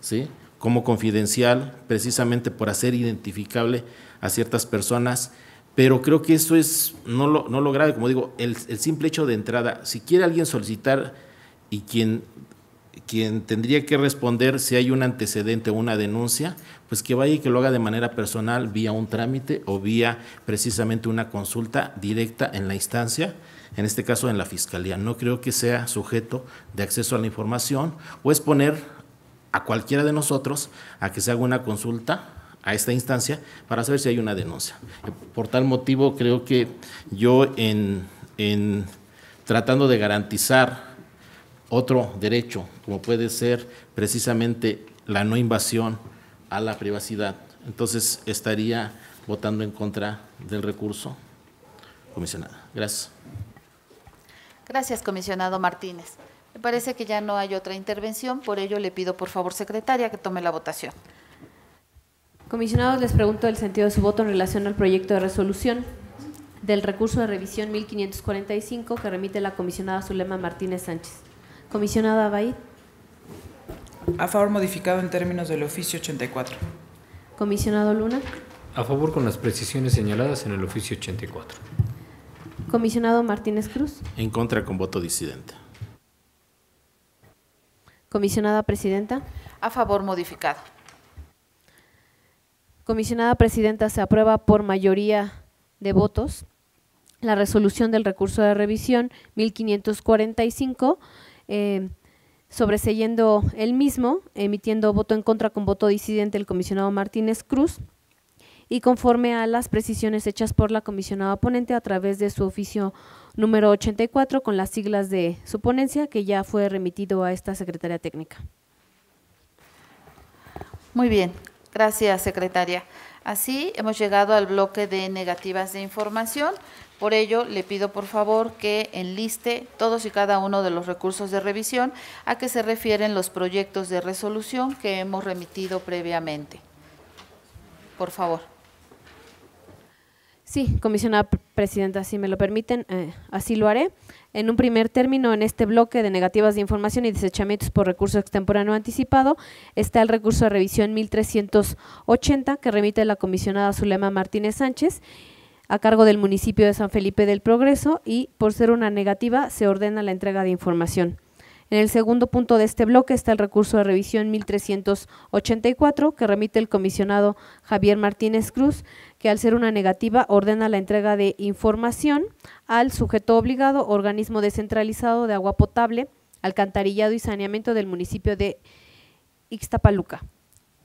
¿sí?, como confidencial, precisamente por hacer identificable a ciertas personas, pero creo que eso es no lo grave, como digo, el simple hecho de entrada. Si quiere alguien solicitar, y quien tendría que responder si hay un antecedente o una denuncia, pues que vaya y que lo haga de manera personal, vía un trámite o vía precisamente una consulta directa en la instancia, en este caso en la Fiscalía. No creo que sea sujeto de acceso a la información o exponer a cualquiera de nosotros a que se haga una consulta a esta instancia para saber si hay una denuncia. Por tal motivo, creo que yo en tratando de garantizar otro derecho, como puede ser precisamente la no invasión a la privacidad, entonces estaría votando en contra del recurso, comisionada. Gracias. Gracias, comisionado Martínez. Me parece que ya no hay otra intervención, por ello le pido por favor, secretaria, que tome la votación. Comisionados, les pregunto el sentido de su voto en relación al proyecto de resolución del recurso de revisión 1545 que remite la comisionada Zulema Martínez Sánchez. Comisionada Abaid. A favor, modificado en términos del oficio 84. Comisionado Luna. A favor con las precisiones señaladas en el oficio 84. Comisionado Martínez Cruz. En contra con voto disidente. Comisionada Presidenta. A favor, modificado. Comisionada Presidenta, se aprueba por mayoría de votos la resolución del recurso de revisión 1545, sobreseyendo el mismo, emitiendo voto en contra con voto disidente el comisionado Martínez Cruz, y conforme a las precisiones hechas por la comisionada ponente a través de su oficio número 84 con las siglas de su ponencia, que ya fue remitido a esta Secretaría Técnica. Muy bien, gracias, secretaria. Así hemos llegado al bloque de negativas de información. Por ello, le pido por favor que enliste todos y cada uno de los recursos de revisión a que se refieren los proyectos de resolución que hemos remitido previamente. Por favor. Sí, comisionada Presidenta, si me lo permiten, así lo haré. En un primer término, en este bloque de negativas de información y desechamientos por recurso extemporáneo anticipado, está el recurso de revisión 1380 que remite la comisionada Zulema Martínez Sánchez a cargo del municipio de San Felipe del Progreso, y por ser una negativa se ordena la entrega de información. En el segundo punto de este bloque está el recurso de revisión 1384 que remite el comisionado Javier Martínez Cruz, que al ser una negativa ordena la entrega de información al sujeto obligado, organismo descentralizado de agua potable, alcantarillado y saneamiento del municipio de Ixtapaluca.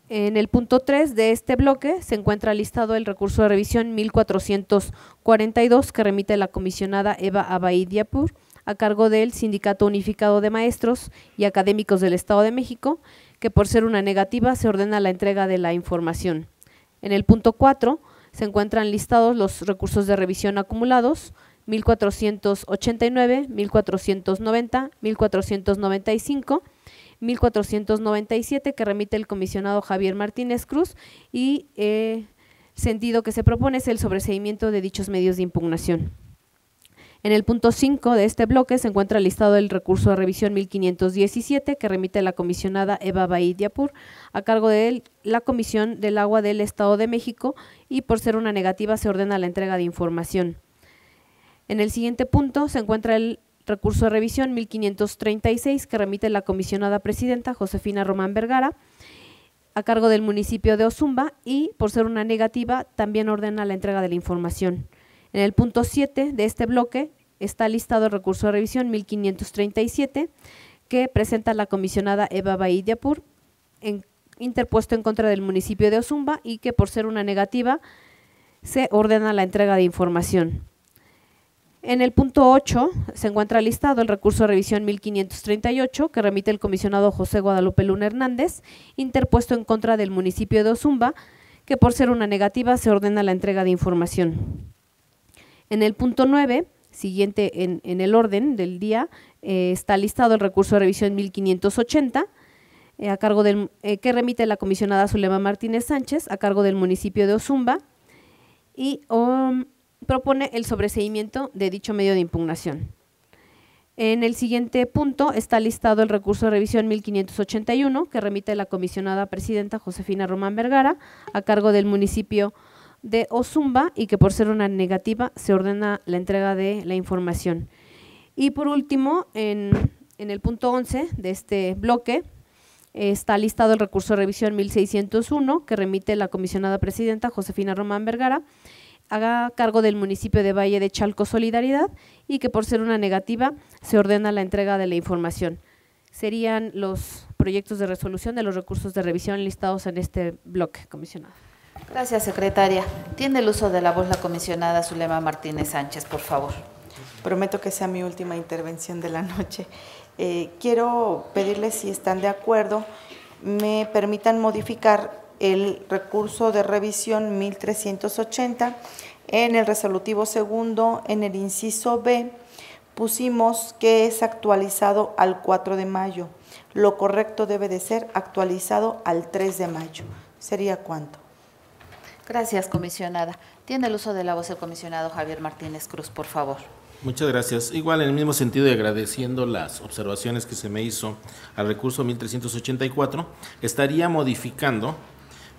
En el punto 3 de este bloque se encuentra listado el recurso de revisión 1442 que remite la comisionada Eva Abaid Yapur a cargo del Sindicato Unificado de Maestros y Académicos del Estado de México, que por ser una negativa se ordena la entrega de la información. En el punto 4 se encuentran listados los recursos de revisión acumulados 1489, 1490, 1495, 1497 que remite el comisionado Javier Martínez Cruz, y sentido que se propone es el sobreseimiento de dichos medios de impugnación. En el punto 5 de este bloque se encuentra listado el recurso de revisión 1517 que remite la comisionada Eva Abaid Yapur a cargo de la Comisión del Agua del Estado de México, y por ser una negativa se ordena la entrega de información. En el siguiente punto se encuentra el recurso de revisión 1536 que remite la comisionada presidenta Josefina Román Vergara a cargo del municipio de Ozumba, y por ser una negativa también ordena la entrega de la información. En el punto 7 de este bloque está listado el recurso de revisión 1537 que presenta la comisionada Eva Abaid Yapur interpuesto en contra del municipio de Ozumba, y que por ser una negativa se ordena la entrega de información. En el punto 8 se encuentra listado el recurso de revisión 1538 que remite el comisionado José Guadalupe Luna Hernández interpuesto en contra del municipio de Ozumba, que por ser una negativa se ordena la entrega de información. En el punto 9, siguiente en el orden del día, está listado el recurso de revisión 1580 a cargo del que remite la comisionada Zulema Martínez Sánchez a cargo del municipio de Ozumba, y propone el sobreseimiento de dicho medio de impugnación. En el siguiente punto está listado el recurso de revisión 1581 que remite la comisionada presidenta Josefina Román Vergara a cargo del municipio de Ozumba, y que por ser una negativa se ordena la entrega de la información. Y por último, en el punto 11 de este bloque está listado el recurso de revisión 1601 que remite la comisionada presidenta Josefina Román Vergara a cargo del municipio de Valle de Chalco Solidaridad, y que por ser una negativa se ordena la entrega de la información. Serían los proyectos de resolución de los recursos de revisión listados en este bloque, comisionada. Gracias, secretaria. Tiene el uso de la voz la comisionada Zulema Martínez Sánchez, por favor. Prometo que sea mi última intervención de la noche. Quiero pedirles, si están de acuerdo, me permitan modificar el recurso de revisión 1380 en el resolutivo segundo, en el inciso B, pusimos que es actualizado al 4 de mayo. Lo correcto debe de ser actualizado al 3 de mayo. ¿Sería cuánto? Gracias, comisionada. Tiene el uso de la voz el comisionado Javier Martínez Cruz, por favor. Muchas gracias. Igual en el mismo sentido y agradeciendo las observaciones que se me hizo al recurso 1384, estaría modificando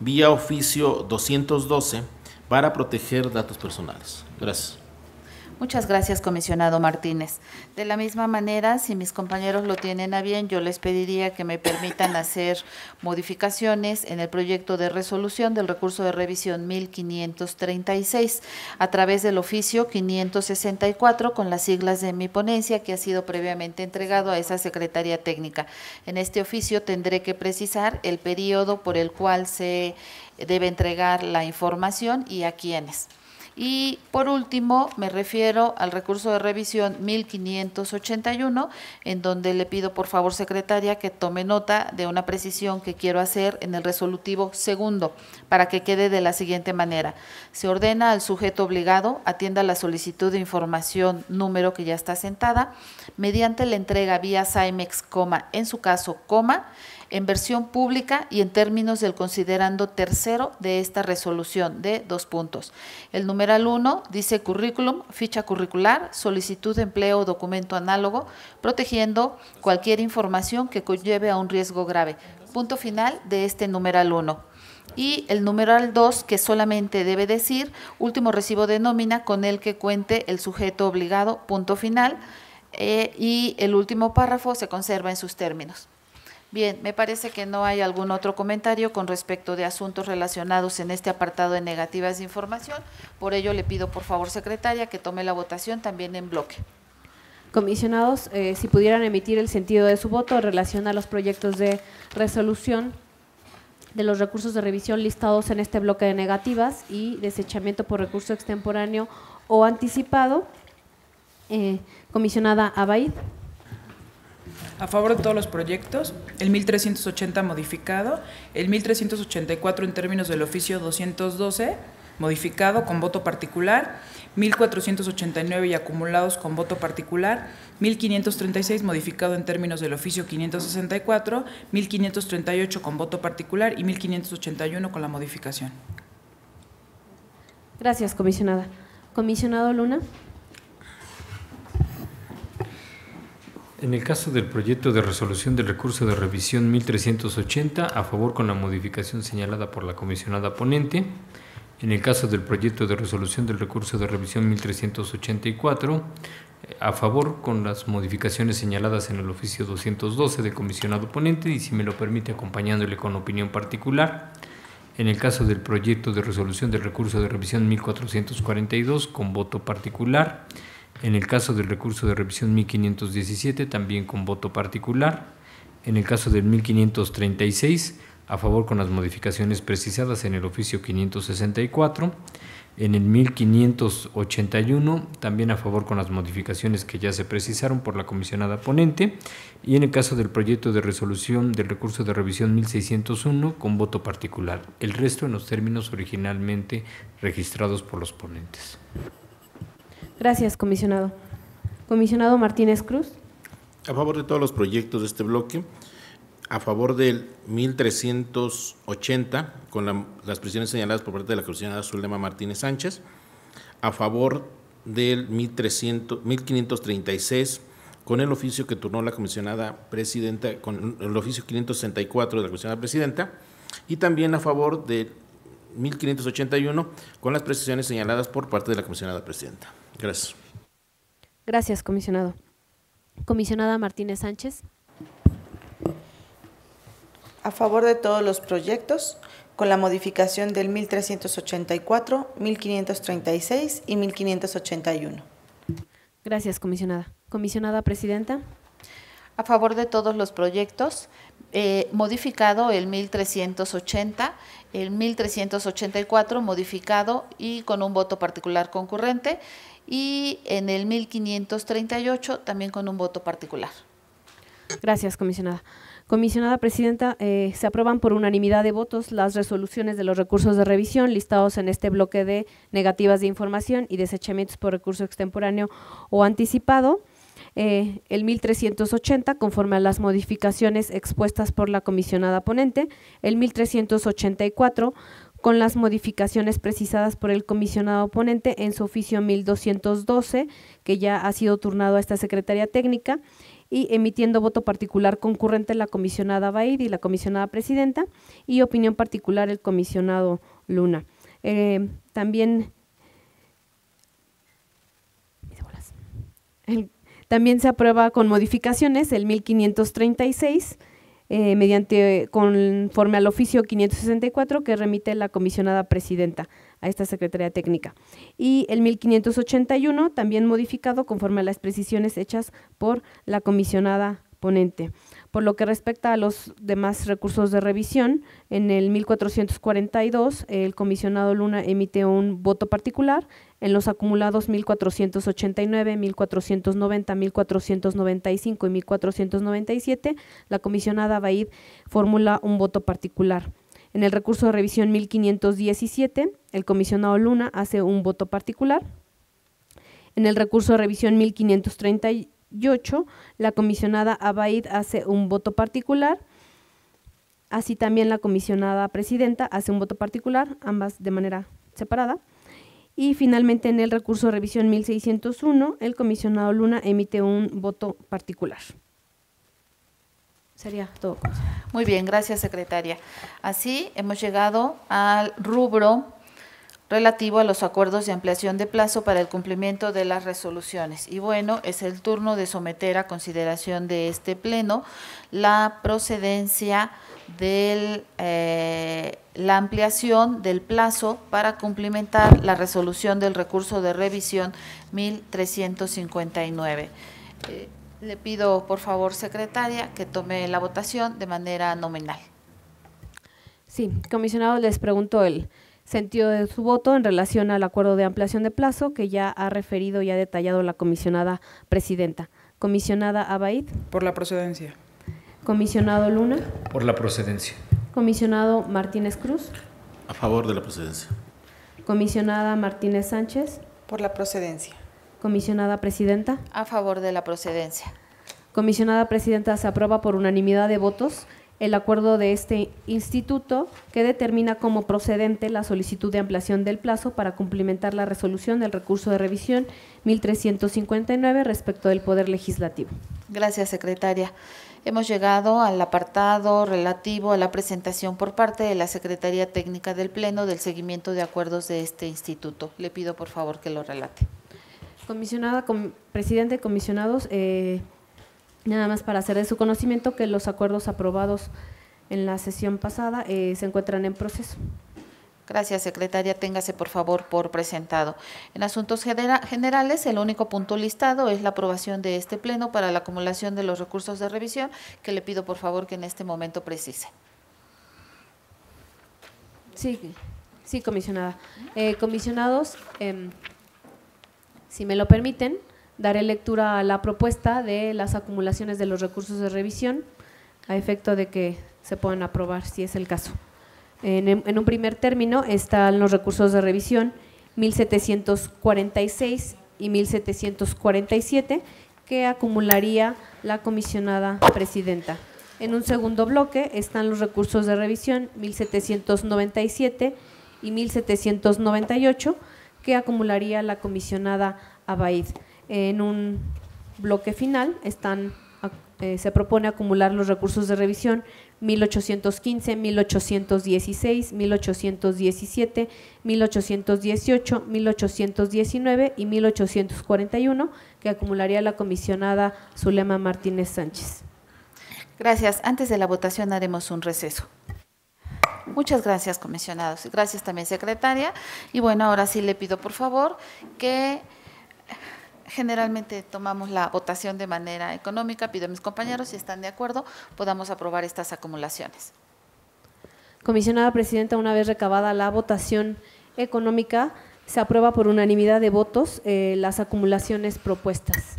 vía oficio 212 para proteger datos personales. Gracias. Muchas gracias, comisionado Martínez. De la misma manera, si mis compañeros lo tienen a bien, yo les pediría que me permitan hacer modificaciones en el proyecto de resolución del recurso de revisión 1536 a través del oficio 564 con las siglas de mi ponencia que ha sido previamente entregado a esa Secretaría Técnica. En este oficio tendré que precisar el periodo por el cual se debe entregar la información y a quiénes. Y por último, me refiero al recurso de revisión 1581, en donde le pido por favor, secretaria, que tome nota de una precisión que quiero hacer en el resolutivo segundo, para que quede de la siguiente manera. Se ordena al sujeto obligado, atienda la solicitud de información número que ya está sentada, mediante la entrega vía Cymex, en su caso, en versión pública y en términos del considerando tercero de esta resolución de 2 puntos. El numeral 1 dice currículum, ficha curricular, solicitud de empleo o documento análogo, protegiendo cualquier información que conlleve a un riesgo grave. Punto final de este numeral 1. Y el numeral 2, que solamente debe decir último recibo de nómina con el que cuente el sujeto obligado, punto final, y el último párrafo se conserva en sus términos. Bien, me parece que no hay algún otro comentario con respecto de asuntos relacionados en este apartado de negativas de información. Por ello, le pido por favor, secretaria, que tome la votación también en bloque. Comisionados, si pudieran emitir el sentido de su voto en relación a los proyectos de resolución de los recursos de revisión listados en este bloque de negativas y desechamiento por recurso extemporáneo o anticipado. Comisionada Abaid. A favor de todos los proyectos, el 1380 modificado, el 1384 en términos del oficio 212 modificado con voto particular, 1489 y acumulados con voto particular, 1536 modificado en términos del oficio 564, 1538 con voto particular y 1581 con la modificación. Gracias, comisionada. Comisionado Luna. En el caso del proyecto de resolución del recurso de revisión 1380, a favor con la modificación señalada por la comisionada ponente. En el caso del proyecto de resolución del recurso de revisión 1384, a favor con las modificaciones señaladas en el oficio 212 del comisionado ponente y, si me lo permite, acompañándole con opinión particular. En el caso del proyecto de resolución del recurso de revisión 1442, con voto particular. En el caso del recurso de revisión 1517, también con voto particular. En el caso del 1536, a favor con las modificaciones precisadas en el oficio 564. En el 1581, también a favor con las modificaciones que ya se precisaron por la comisionada ponente. Y en el caso del proyecto de resolución del recurso de revisión 1601, con voto particular. El resto en los términos originalmente registrados por los ponentes. Gracias, comisionado. Comisionado Martínez Cruz. A favor de todos los proyectos de este bloque, a favor del 1380, con las precisiones señaladas por parte de la comisionada Zulema Martínez Sánchez, a favor del 1536, con el oficio que turnó la comisionada presidenta, con el oficio 564 de la comisionada presidenta, y también a favor del 1581, con las precisiones señaladas por parte de la comisionada presidenta. Gracias. Gracias, comisionado. Comisionada Martínez Sánchez. A favor de todos los proyectos, con la modificación del 1384, 1536 y 1581. Gracias, comisionada. Comisionada presidenta. A favor de todos los proyectos, modificado el 1380, el 1384 modificado y con un voto particular concurrente, y en el 1538 también con un voto particular. Gracias, comisionada. Comisionada presidenta, se aprueban por unanimidad de votos las resoluciones de los recursos de revisión listados en este bloque de negativas de información y desechamientos por recurso extemporáneo o anticipado. El 1380, conforme a las modificaciones expuestas por la comisionada ponente. El 1384, con las modificaciones precisadas por el comisionado ponente en su oficio 1212, que ya ha sido turnado a esta Secretaría Técnica, y emitiendo voto particular concurrente la comisionada Baid y la comisionada presidenta, y opinión particular el comisionado Luna. También se aprueba con modificaciones el 1536, conforme al oficio 564 que remite la comisionada presidenta a esta Secretaría Técnica, y el 1581 también modificado conforme a las precisiones hechas por la comisionada ponente. Por lo que respecta a los demás recursos de revisión, en el 1442 el comisionado Luna emite un voto particular. En los acumulados 1489, 1490, 1495 y 1497, la comisionada Baid formula un voto particular. En el recurso de revisión 1517, el comisionado Luna hace un voto particular. En el recurso de revisión 1538, la comisionada Abaid hace un voto particular. Así también la comisionada presidenta hace un voto particular, ambas de manera separada. Y finalmente en el recurso de revisión 1601, el comisionado Luna emite un voto particular. Sería todo. Muy bien, gracias, secretaria. Así hemos llegado al rubro relativo a los acuerdos de ampliación de plazo para el cumplimiento de las resoluciones. Y bueno, es el turno de someter a consideración de este pleno la procedencia de la ampliación del plazo para cumplimentar la resolución del recurso de revisión 1359. Le pido, por favor, secretaria, que tome la votación de manera nominal. Sí, comisionado, les pregunto el sentido de su voto en relación al acuerdo de ampliación de plazo que ya ha referido y ha detallado la comisionada presidenta. Comisionada Abaid. Por la procedencia. Comisionado Luna. Por la procedencia. Comisionado Martínez Cruz. A favor de la procedencia. Comisionada Martínez Sánchez. Por la procedencia. Comisionada presidenta. A favor de la procedencia. Comisionada presidenta, se aprueba por unanimidad de votos el acuerdo de este instituto que determina como procedente la solicitud de ampliación del plazo para cumplimentar la resolución del recurso de revisión 1359 respecto del Poder Legislativo. Gracias, secretaria. Hemos llegado al apartado relativo a la presentación por parte de la Secretaría Técnica del Pleno del seguimiento de acuerdos de este instituto. Le pido, por favor, que lo relate. Comisionada, presidente y comisionados, nada más para hacer de su conocimiento que los acuerdos aprobados en la sesión pasada se encuentran en proceso. Gracias, secretaria. Téngase, por favor, por presentado. En asuntos generales, el único punto listado es la aprobación de este pleno para la acumulación de los recursos de revisión, que le pido, por favor, que en este momento precise. Sí, comisionada. Comisionados, si me lo permiten, daré lectura a la propuesta de las acumulaciones de los recursos de revisión a efecto de que se puedan aprobar si es el caso. En un primer término están los recursos de revisión 1746 y 1747 que acumularía la comisionada presidenta. En un segundo bloque están los recursos de revisión 1797 y 1798 que acumularía la comisionada Abaid. En un bloque final se propone acumular los recursos de revisión 1815, 1816, 1817, 1818, 1819 y 1841 que acumularía la comisionada Zulema Martínez Sánchez. Gracias. Antes de la votación haremos un receso. Muchas gracias, comisionados. Gracias también, secretaria. Y bueno, ahora sí le pido, por favor, que generalmente tomamos la votación de manera económica. Pido a mis compañeros, si están de acuerdo, podamos aprobar estas acumulaciones. Comisionada presidenta, una vez recabada la votación económica, se aprueba por unanimidad de votos las acumulaciones propuestas.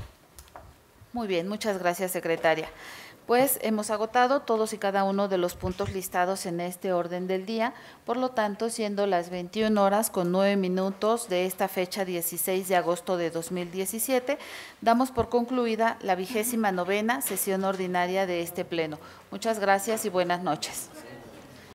Muy bien, muchas gracias, secretaria. Pues hemos agotado todos y cada uno de los puntos listados en este orden del día, por lo tanto, siendo las 21 horas con 9 minutos de esta fecha 16 de agosto de 2017, damos por concluida la 29ª sesión ordinaria de este Pleno. Muchas gracias y buenas noches.